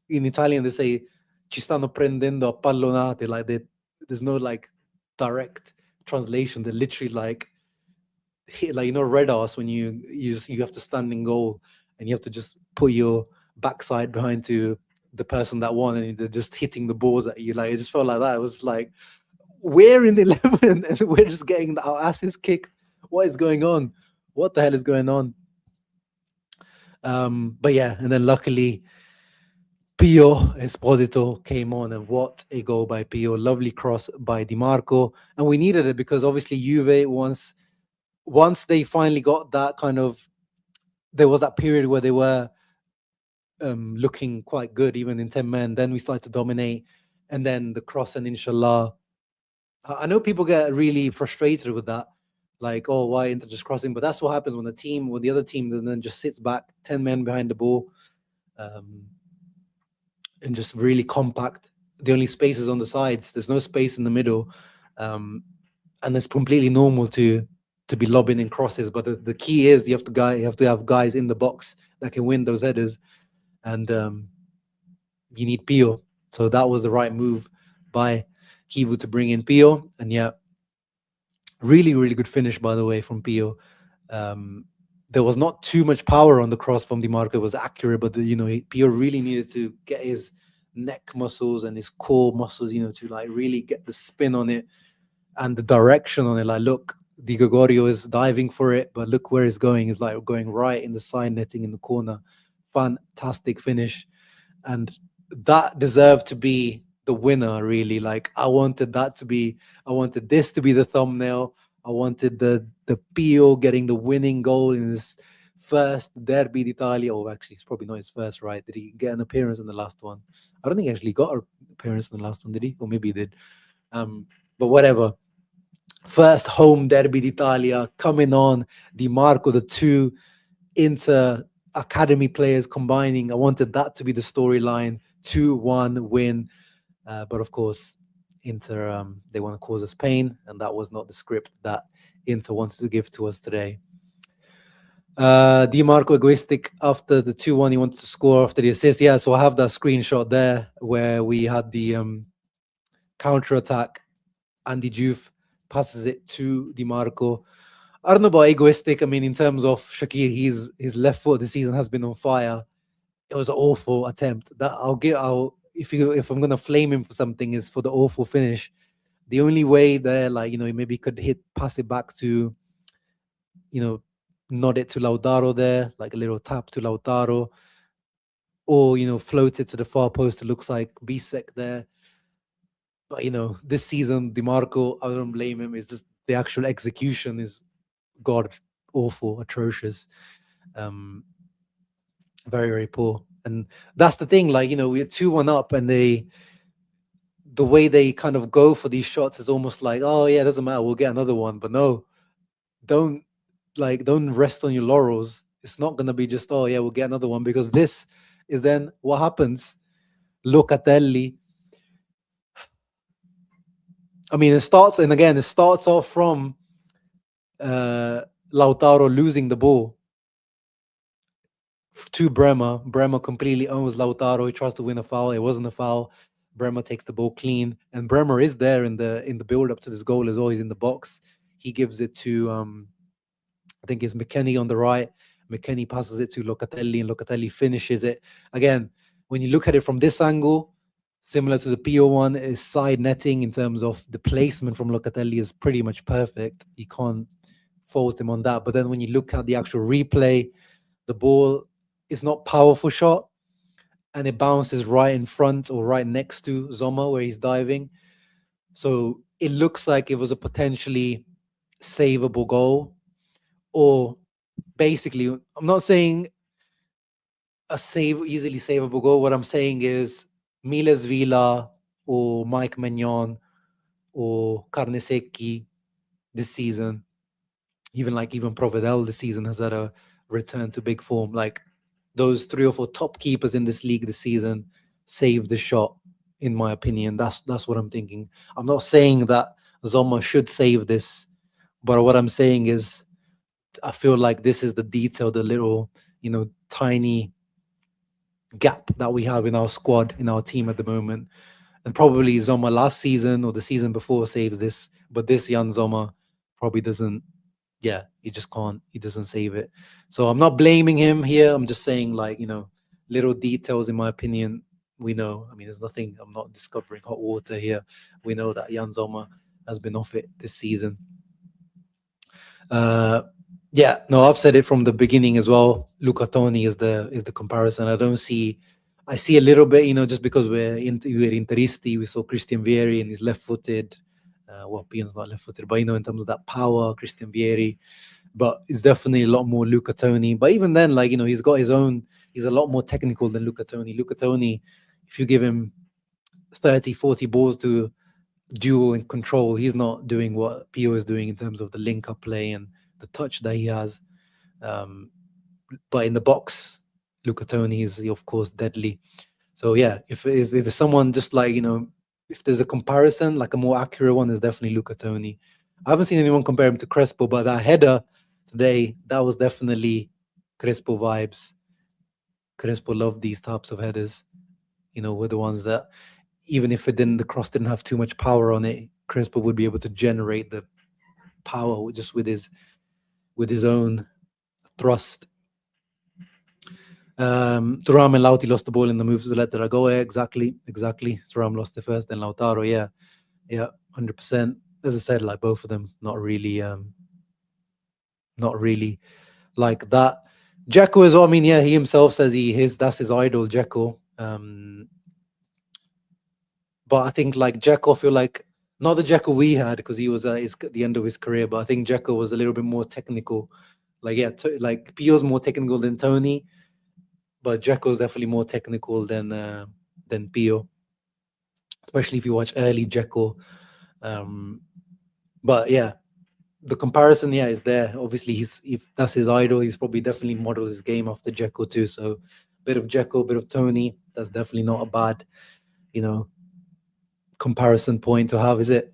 in Italian they say ci stanno prendendo a pallonate, like there's no like direct translation. They're literally like hit, like red ass when you have to stand in goal and you have to just put your backside behind to the person that won, and they're just hitting the balls at you. Like it just felt like that. It was like we're in the 11 and we're just getting our asses kicked. What is going on? What the hell is going on? But yeah, and then luckily Pio Esposito came on, and what a goal by Pio. Lovely cross by Di Marco. And we needed it because obviously Juve, once they finally got that kind of, there was that period where they were looking quite good, even in 10 men. Then we started to dominate. And then the cross, and inshallah. I know people get really frustrated with that. Like, oh, why Inter just crossing? But that's what happens when the other team then just sits back, 10 men behind the ball. And just really compact. The only space is on the sides. There's no space in the middle, and it's completely normal to be lobbing in crosses. But the key is you have to have guys in the box that can win those headers, and you need Pio. So that was the right move by Kivu to bring in Pio, and yeah, really really good finish by the way from Pio. There was not too much power on the cross from Di Marco. It was accurate, but Pio really needed to get his neck muscles and his core muscles, to like really get the spin on it and the direction on it. Like, look, Di Gregorio is diving for it, but look where it's going. It's like going right in the side netting in the corner. Fantastic finish. And that deserved to be the winner, really. Like, I wanted this to be the thumbnail. I wanted the Pio getting the winning goal in his first Derby d'Italia. Or actually, it's probably not his first, right? Did he get an appearance in the last one? I don't think he actually got an appearance in the last one, did he? Or maybe he did. But whatever. First home Derby d'Italia coming on. Di Marco, the two Inter academy players combining. I wanted that to be the storyline. 2-1 win. But of course, Inter, they want to cause us pain, and that was not the script that Inter wanted to give to us today. Di Marco egoistic after the 2-1. He wanted to score after the assist. Yeah, so I have that screenshot there where we had the counter attack. Andy Juve passes it to Di Marco. I don't know about egoistic. I mean, in terms of Shaqiri, his left foot this season has been on fire. It was an awful attempt. That if I'm gonna flame him for something, is for the awful finish. The only way there, like, maybe could pass it back to, nod it to Lautaro there, like a little tap to Lautaro, or float it to the far post. It looks like Bisek there. But this season, Di Marco, I don't blame him. It's just the actual execution is god awful, atrocious. Very, very poor. And that's the thing, like, we're 2-1 up, and the way they kind of go for these shots is almost like, oh yeah, it doesn't matter, we'll get another one. But no, don't rest on your laurels. It's not gonna be just, oh yeah, we'll get another one, because this is then what happens. Locatelli. I mean, it starts off from Lautaro losing the ball to Bremer. Bremer completely owns Lautaro. He tries to win a foul. It wasn't a foul. Bremer takes the ball clean, and Bremer is there in the build up to this goal as well. He's in the box. He gives it to I think it's McKennie on the right. McKennie passes it to Locatelli, and Locatelli finishes it. Again, when you look at it from this angle, similar to the Pio one, is side netting in terms of the placement from Locatelli is pretty much perfect. You can't fault him on that. But then when you look at the actual replay, the ball is not powerful shot, and it bounces right in front or right next to Zoma where he's diving. So it looks like it was a potentially savable goal, or basically, I'm not saying a easily savable goal. What I'm saying is Miles Villa or Mike Maignan or Carnesecchi this season, even Provedel this season has had a return to big form. Like those 3 or 4 top keepers in this league this season saved the shot, in my opinion. That's what I'm thinking. I'm not saying that Zoma should save this, but what I'm saying is I feel like this is the detail, the little, tiny gap that we have in our squad, in our team at the moment. And probably Zoma last season or the season before saves this, but this young Zoma probably doesn't. Yeah, he just can't. He doesn't save it. So I'm not blaming him here. I'm just saying, like, little details, in my opinion. We know. I mean, there's nothing. I'm not discovering hot water here. We know that Jan Zoma has been off it this season. Yeah, no, I've said it from the beginning as well. Luca Toni is the comparison. I see a little bit, just because we're Interisti. We saw Christian Vieri and he's left-footed. Well, Pion's not left-footed, but in terms of that power, Christian Vieri. But it's definitely a lot more Luca Toni. But even then, like, he's got his own. He's a lot more technical than Luca Toni. Luca Toni, if you give him 30, 40 balls to duel and control, he's not doing what Pio is doing in terms of the link-up play and the touch that he has. But in the box, Luca Toni is, of course, deadly. So yeah, if someone just like, if there's a comparison, like a more accurate one, is definitely Luca Toni. I haven't seen anyone compare him to Crespo, but that header today, that was definitely Crespo vibes. Crespo loved these types of headers, were the ones that, even if the cross didn't have too much power on it, Crespo would be able to generate the power just with his own thrust. Thuram and Lauti lost the ball in the moves that let the go. Exactly. Thuram lost it first, then Lautaro. Yeah, 100%. As I said, like both of them, not really like that. Dzeko as well. I mean, yeah, he himself says that's his idol, Dzeko. But I think like Dzeko, I feel like not the Dzeko we had, because he was at the end of his career, but I think Dzeko was a little bit more technical. Like, yeah, like Pio's more technical than Tony, but Dzeko's definitely more technical than Pio, especially if you watch early Dzeko. But yeah, the comparison, is there. Obviously, if that's his idol, he's probably definitely modeled his game after Dzeko too. So, bit of Dzeko, bit of Tony. That's definitely not a bad, comparison point to have, is it?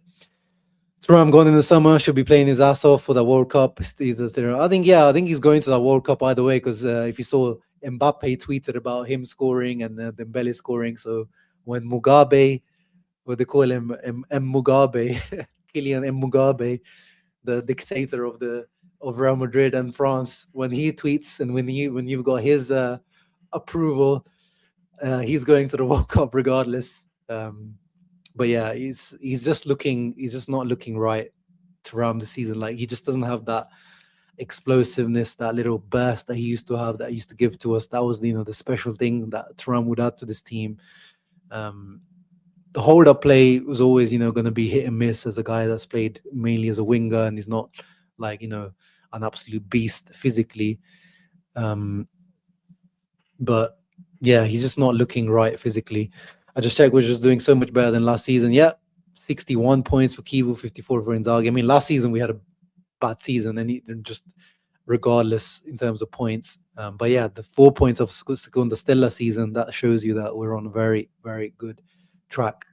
Thuram going in the summer, should be playing his ass off for the World Cup. I think he's going to the World Cup either way, because if you saw, Mbappe tweeted about him scoring and Dembele scoring. So when Mugabe, what they call him, Mugabe, Kylian Mugabe, the dictator of Real Madrid and France, when he tweets and when you've got his approval, he's going to the World Cup regardless. But yeah, he's just not looking right Thuram this season. Like, he just doesn't have that explosiveness, that little burst that he used to have, that he used to give to us. That was the special thing that Thuram would add to this team. The hold-up play was always, going to be hit and miss, as a guy that's played mainly as a winger, and he's not like, an absolute beast physically. But yeah, he's just not looking right physically. I just checked, we're just doing so much better than last season. Yeah, 61 points for Kivu, 54 for Inzaghi. I mean, last season we had a bad season, and just regardless in terms of points. But yeah, the 4 points of Seconda Stella season, that shows you that we're on a very, very good track.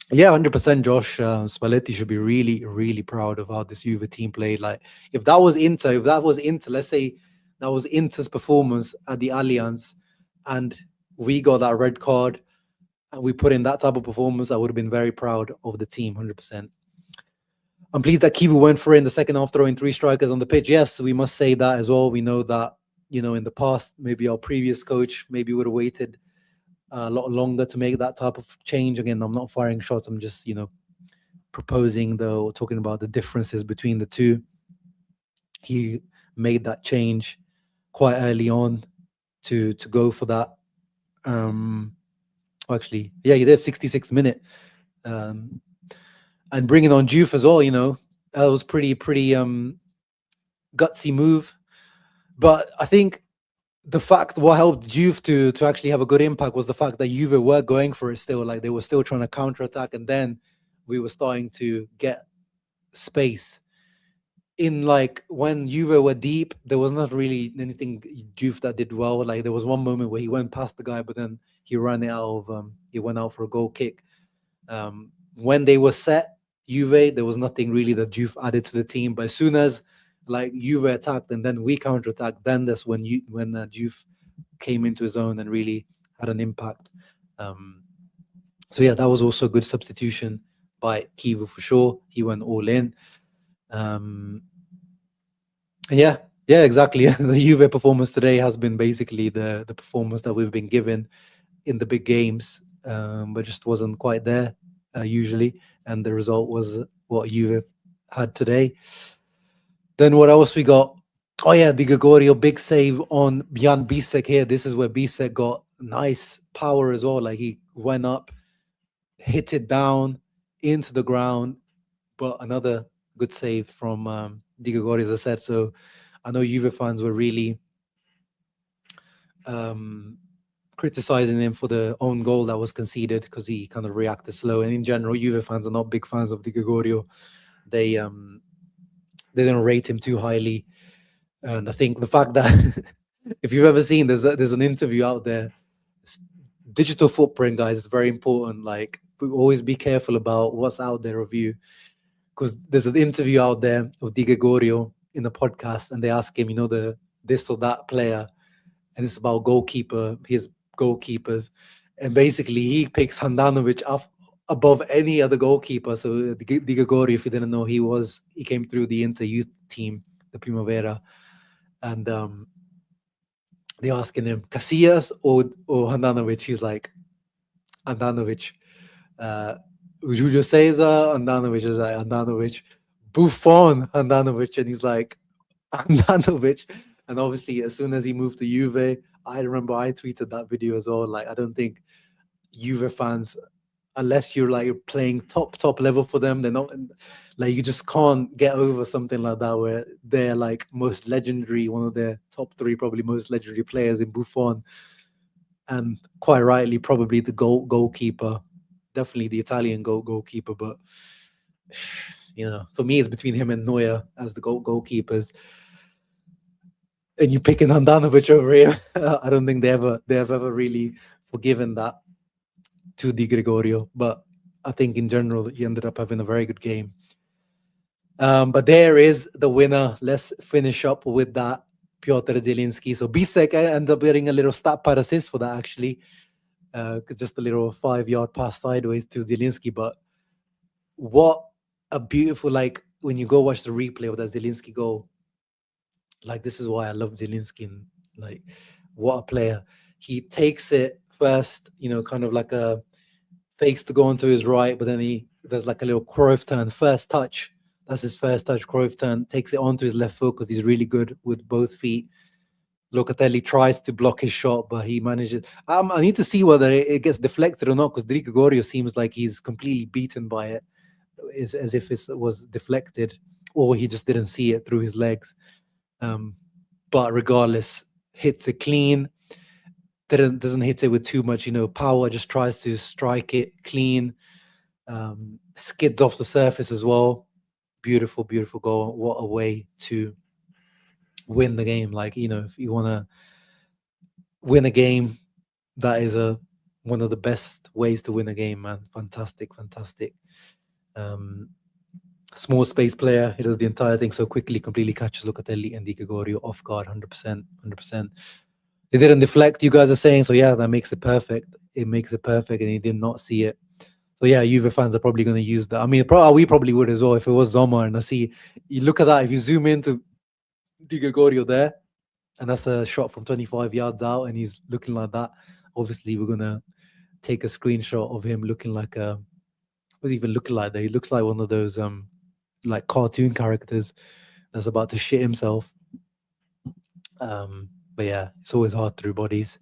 Yeah, 100%, Josh. Spalletti should be really, really proud of how this Juve team played. Like, if that was Inter, let's say that was Inter's performance at the Allianz, and we got that red card, and we put in that type of performance, I would have been very proud of the team, 100%. I'm pleased that Kivu went for it in the second half, throwing 3 strikers on the pitch. Yes, we must say that as well. We know that, in the past, maybe our previous coach maybe would have waited a lot longer to make that type of change. Again, I'm not firing shots. I'm just, proposing talking about the differences between the two. He made that change quite early on to go for that. Actually, yeah, he did 66th minute. Um, and bringing on Juve as well, that was pretty gutsy move. But I think the fact what helped Juve to actually have a good impact was the fact that Juve were going for it still, like they were still trying to counterattack, and then we were starting to get space. In like when Juve were deep, there was not really anything Juve that did well. Like there was one moment where he went past the guy, but then he ran it out of he went out for a goal kick. When they were set, Juve, there was nothing really that Juve added to the team. But as soon as like Juve attacked and then we counterattacked, then that's when Juve came into his own and really had an impact. So yeah, that was also a good substitution by Kivu for sure. He went all in. Yeah, exactly. The Juve performance today has been basically the performance that we've been given in the big games, but just wasn't quite there usually, and the result was what Juve had today. Then what else we got? Oh yeah, Di Gregorio, big save on Jan Bisek here. This is where Bisek got nice power as well. Like he went up, hit it down into the ground, but another good save from Di Gregorio, as I said. So I know Juve fans were really criticizing him for the own goal that was conceded because he kind of reacted slow. And in general, Juve fans are not big fans of Di Gregorio. They didn't rate him too highly. And I think the fact that if you've ever seen, there's an interview out there. Digital footprint, guys, is very important. Like, always be careful about what's out there of you, because there's an interview out there of Di Gregorio in the podcast, and they ask him, the this or that player, and it's about his goalkeepers, and basically he picks Handanovic up above any other goalkeeper. So Di Gregorio, if you didn't know, he came through the Inter youth team, the Primavera, and they're asking him Casillas or Handanovic. He's like, Handanovic. Julio Cesar, Handanovic is like, Handanovic. Buffon, Handanovic, and he's like, Handanovic. And obviously, as soon as he moved to Juve, I remember I tweeted that video as well. Like, I don't think Juve fans, unless you're like playing top level for them, they're not like, you just can't get over something like that where they're like most legendary, one of their top three probably most legendary players in Buffon, and quite rightly probably the goalkeeper, definitely the Italian goalkeeper. But for me, it's between him and Neuer as the goalkeepers. And you're picking Handanovic over here. I don't think they have ever really forgiven that to Di Gregorio. But I think in general, he ended up having a very good game. But there is the winner. Let's finish up with that. Piotr Zielinski. So Bisek ended up getting a little stat pad assist for that, actually. Just a little 5-yard pass sideways to Zielinski. But what a beautiful, like, when you go watch the replay of that Zielinski goal, like, this is why I love Zielinski. And, like, what a player. He takes it first, kind of like a fakes to go onto his right, but then he does like a little Cruyff turn, first touch. That's his first touch, Cruyff turn, takes it onto his left foot because he's really good with both feet. Locatelli tries to block his shot, but he manages. I need to see whether it gets deflected or not, because Di Gregorio seems like he's completely beaten by it. It's as if it was deflected, or he just didn't see it through his legs. But regardless, hits it clean. Doesn't hit it with too much, power. Just tries to strike it clean. Skids off the surface as well. Beautiful, beautiful goal. What a way to win the game. Like, if you want to win a game, that is one of the best ways to win a game, man. Fantastic. Small space player. He does the entire thing so quickly, completely catches Locatelli and Di Gregorio off guard, 100%. It didn't deflect, you guys are saying, so yeah, that makes it perfect. It makes it perfect, and he did not see it. So yeah, Juve fans are probably going to use that. I mean, we probably would as well if it was Zoma, and I see, you look at that, if you zoom into Di Gregorio there, and that's a shot from 25 yards out, and he's looking like that. Obviously, we're going to take a screenshot of him looking like what's he even looking like there? He looks like one of those like cartoon characters that's about to shit himself. But yeah, it's always hard through bodies.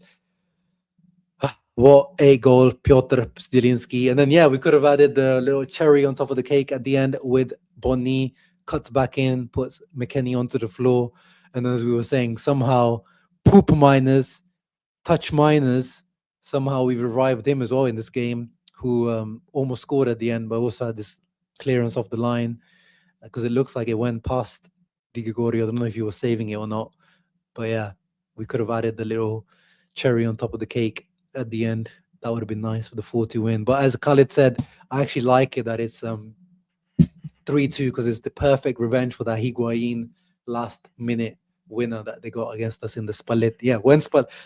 What a goal, Piotr Zielinski. And then, yeah, we could have added the little cherry on top of the cake at the end with Bonny, cuts back in, puts McKennie onto the floor. And then, as we were saying, somehow poop miners, touch miners, somehow we've revived him as well in this game, who almost scored at the end, but also had this clearance off the line because it looks like it went past Di Gregorio. I don't know if he was saving it or not. But yeah, we could have added the little cherry on top of the cake at the end. That would have been nice for the 4-2 win. But as Khalid said, I actually like it that it's 3-2 because it's the perfect revenge for that Higuain last minute winner that they got against us in the Spalletti. Yeah, when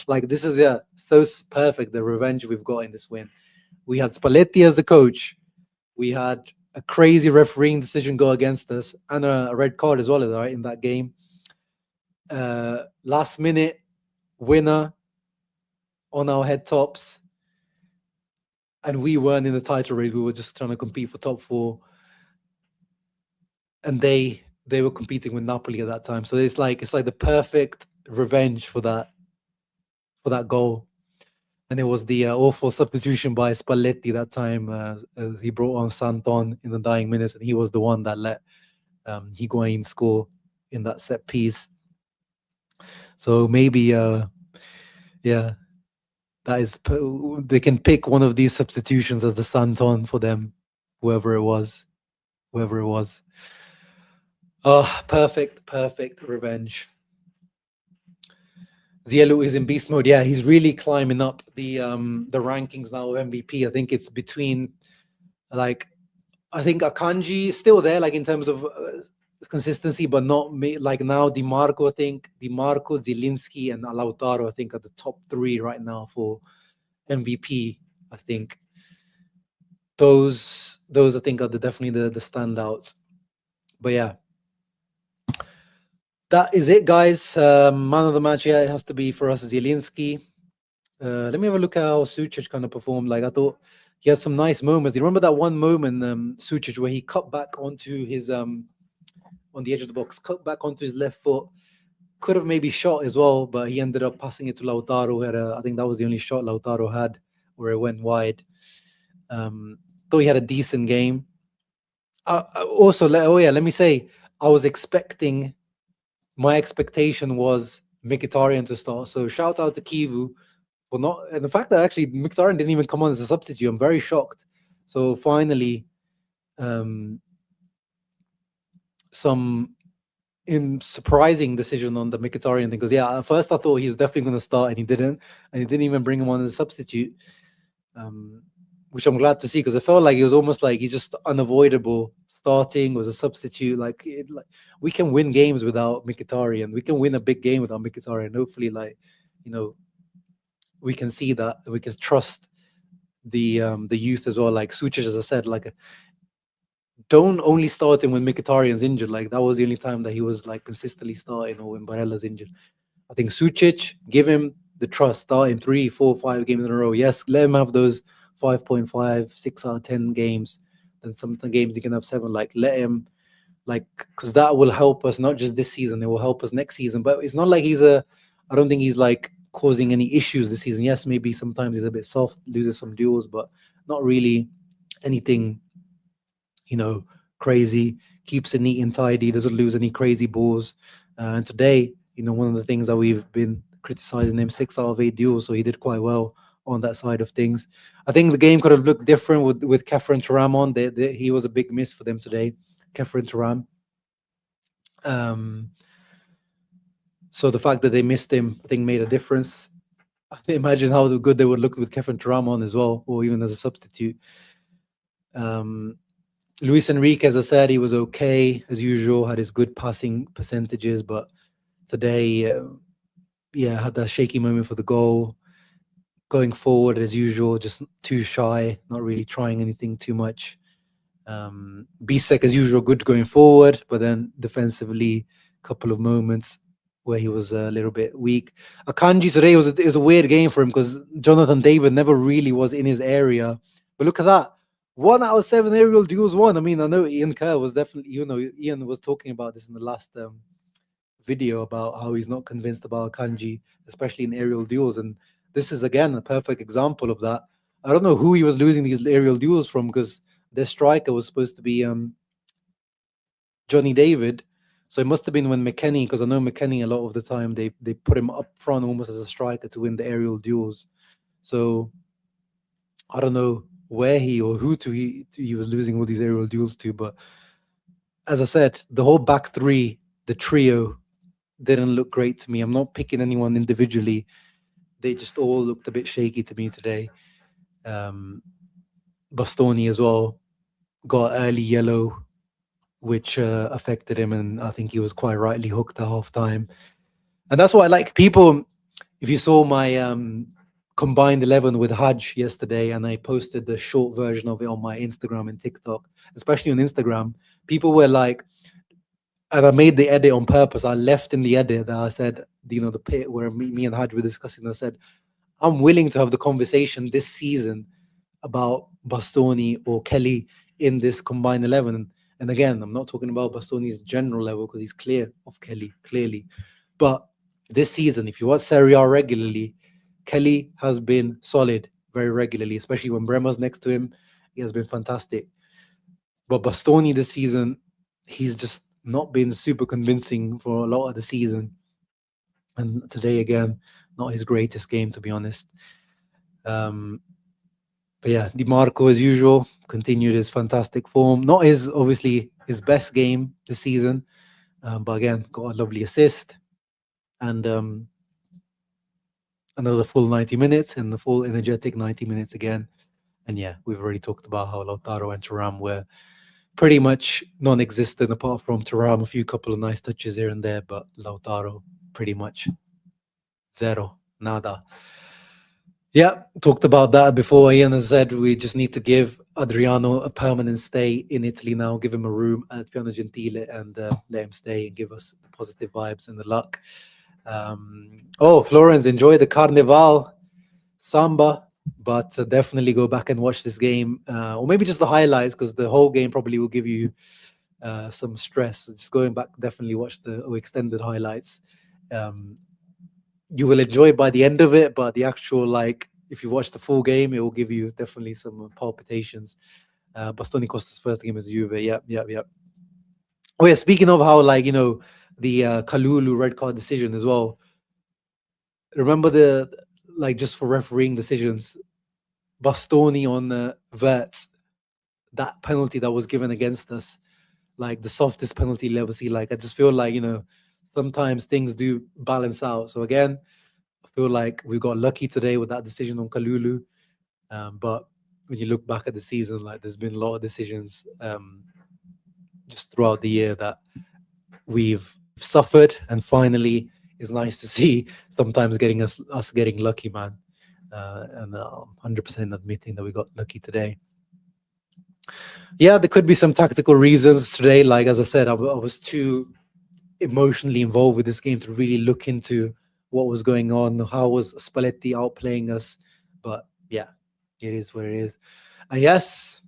like this is so perfect, the revenge we've got in this win. We had Spalletti as the coach. We had a crazy refereeing decision go against us and a red card as well, right, in that game. Last minute winner on our head tops, and we weren't in the title race. We were just trying to compete for top 4, and they were competing with Napoli at that time. So it's like the perfect revenge for that goal. And it was the awful substitution by Spalletti that time. As he brought on Santon in the dying minutes, and he was the one that let Higuain score in that set piece. So maybe, yeah, that is, they can pick one of these substitutions as the Santon for them, whoever it was. Oh, perfect revenge. Zielu is in beast mode. Yeah, he's really climbing up the rankings now of MVP. I think it's between, like, I think Akanji is still there, like in terms of consistency, but not like now. Dimarco, Zielinski, and Lautaro, I think, are the top 3 right now for MVP. I think those I think are definitely the standouts. But yeah, that is it, guys. Man of the match, yeah, it has to be for us, Zielinski. Let me have a look at how Sucic kind of performed. Like, I thought he had some nice moments. You remember that one moment, Sucic, where he cut back onto his on the edge of the box, cut back onto his left foot. Could have maybe shot as well, but he ended up passing it to Lautaro. I think that was the only shot Lautaro had where it went wide. Thought he had a decent game. Also, let me say, I was expecting, my expectation was Mkhitaryan to start. So shout out to Kivu for not, and the fact that actually Mkhitaryan didn't even come on as a substitute. I'm very shocked. So finally, some surprising decision on the Mkhitaryan thing, because yeah, at first I thought he was definitely going to start, and he didn't even bring him on as a substitute, which I'm glad to see, because I felt like it was almost like he's just unavoidable starting was a substitute. Like we can win games without Mkhitaryan. We can win a big game without Mkhitaryan. Hopefully, like, you know, we can see that we can trust the youth as well. Like Sucic, as I said, like don't only start him when Mkhitaryan's injured. Like that was the only time that he was like consistently starting, or when Barella's injured. I think Sucic, give him the trust, start him 3, 4, 5 games in a row. Yes, let him have those 5.5, 6 out of 10 games. And some games he can have 7. Like let him, like, because that will help us not just this season, it will help us next season. But it's not like I don't think he's like causing any issues this season. Yes, maybe sometimes he's a bit soft, loses some duels, but not really anything, you know, crazy. Keeps it neat and tidy, doesn't lose any crazy balls. And today, you know, one of the things that we've been criticizing him, 6 out of 8 duels, so he did quite well on that side of things. I think the game could have looked different with Kefren Turam on. He was a big miss for them today, Kefren Turam. So the fact that they missed him, I think, made a difference. I can imagine how good they would look with Kefren Turam on as well, or even as a substitute. Luis Enrique, as I said, he was okay as usual, had his good passing percentages, but today, had that shaky moment for the goal. Going forward, as usual, just too shy, not really trying anything too much. Bisek, as usual, good going forward, but then defensively, a couple of moments where he was a little bit weak. Akanji today was a weird game for him because Jonathan David never really was in his area. But look at that. 1 out of 7 aerial duels won. I mean, I know Ian Kerr was definitely, Ian was talking about this in the last video about how he's not convinced about Akanji, especially in aerial duels. And this is again a perfect example of that. I don't know who he was losing these aerial duels from, because their striker was supposed to be Johnny David. So it must have been when McKennie, because I know McKennie a lot of the time they put him up front almost as a striker to win the aerial duels. So I don't know where he or who to he was losing all these aerial duels to, but as I said, the whole back three, the trio, didn't look great to me. I'm not picking anyone individually. They just all looked a bit shaky to me today. Bastoni as well got early yellow, which affected him, and I think he was quite rightly hooked at half time. And that's why I like people. If you saw my combined 11 with Hajj yesterday, and I posted the short version of it on my Instagram and TikTok, especially on Instagram, people were like, and I made the edit on purpose. I left in the edit that I said, you know, the pit where me and Hajj were discussing, I said, I'm willing to have the conversation this season about Bastoni or Kelly in this combined 11. And again, I'm not talking about Bastoni's general level because he's clear of Kelly, clearly. But this season, if you watch Serie A regularly, Kelly has been solid very regularly, especially when Bremer's next to him. He has been fantastic. But Bastoni this season, he's just not been super convincing for a lot of the season. And today, again, not his greatest game, to be honest. But yeah, Di Marco, as usual, continued his fantastic form. Not his, obviously, his best game this season. But again, got a lovely assist. And another full 90 minutes and the full energetic 90 minutes again. And yeah, we've already talked about how Lautaro and Thuram were pretty much non-existent, apart from Thuram, a few couple of nice touches here and there, but Lautaro pretty much zero, nada. Yeah, talked about that before. Ian has said we just need to give Adriano a permanent stay in Italy now, give him a room at Piano Gentile and let him stay and give us the positive vibes and the luck. Florence, enjoy the Carnival Samba, but definitely go back and watch this game, or maybe just the highlights, because the whole game probably will give you some stress. Just going back, definitely watch the extended highlights. You will enjoy by the end of it, but the actual, like, if you watch the full game, it will give you definitely some palpitations. Bastoni Costa's first game as Juve. Yep. Oh yeah, speaking of how, like, you know, the Kalulu red card decision as well. Remember the, like, just for refereeing decisions, Bastoni on Verts, that penalty that was given against us, like the softest penalty you'll ever see. Like, I just feel like, you know, sometimes things do balance out. So again, I feel like we got lucky today with that decision on Kalulu. But when you look back at the season, like, there's been a lot of decisions just throughout the year that we've suffered, and finally it's nice to see sometimes getting us getting lucky, man. And 100% admitting that we got lucky today. Yeah, there could be some tactical reasons today. Like, as I said, I was too emotionally involved with this game to really look into what was going on, how was Spalletti outplaying us. But yeah, it is what it is. And yes,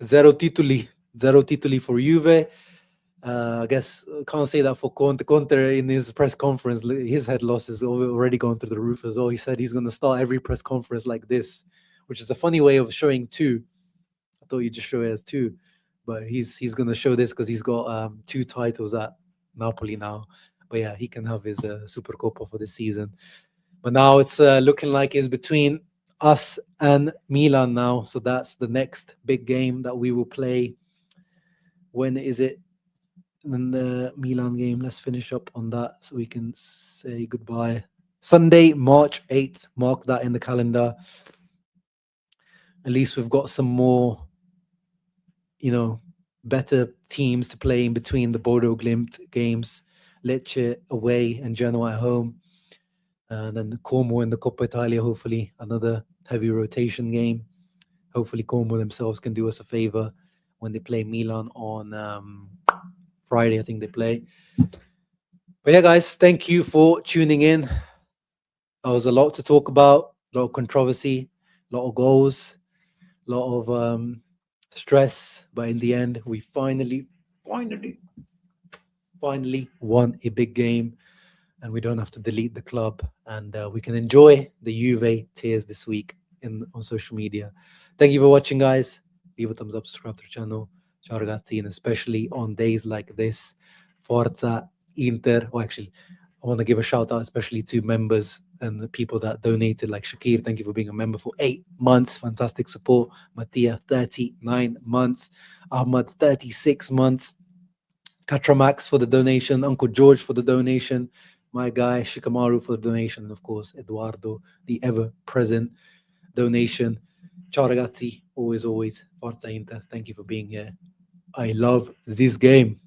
zero titoli for Juve. I guess can't say that for Conte. Conte, in his press conference, his head loss is already gone through the roof as well. He said he's going to start every press conference like this, which is a funny way of showing two. I thought you just show it as two, but he's going to show this because he's got 2 titles at Napoli now. But yeah, he can have his Supercoppa for this season. But now it's looking like it's between us and Milan now. So that's the next big game that we will play. When is it? In the Milan game. Let's finish up on that so we can say goodbye. Sunday, March 8th. Mark that in the calendar. At least we've got some more, you know, better teams to play in between the Bodo Glimt games. Lecce away and Genoa at home. And then Como in the Coppa Italia, hopefully another heavy rotation game. Hopefully Como themselves can do us a favor when they play Milan on Friday, I think they play. But yeah, guys, thank you for tuning in. There was a lot to talk about, a lot of controversy, a lot of goals, a lot of stress. But in the end, we finally won a big game. and we don't have to delete the club, and we can enjoy the Juve tears this week on social media. Thank you for watching, guys. Leave a thumbs up, subscribe to the channel. Ciao ragazzi, and especially on days like this, Forza Inter. Oh, actually, I want to give a shout out especially to members and the people that donated, like Shakir. Thank you for being a member for 8 months. Fantastic support. Mattia, 39 months. Ahmad, 36 months. Katramax for the donation. Uncle George for the donation. My guy, Shikamaru for the donation. And of course, Eduardo, the ever present donation. Ciao ragazzi. Always, always. Forza Inter. Thank you for being here. I love this game.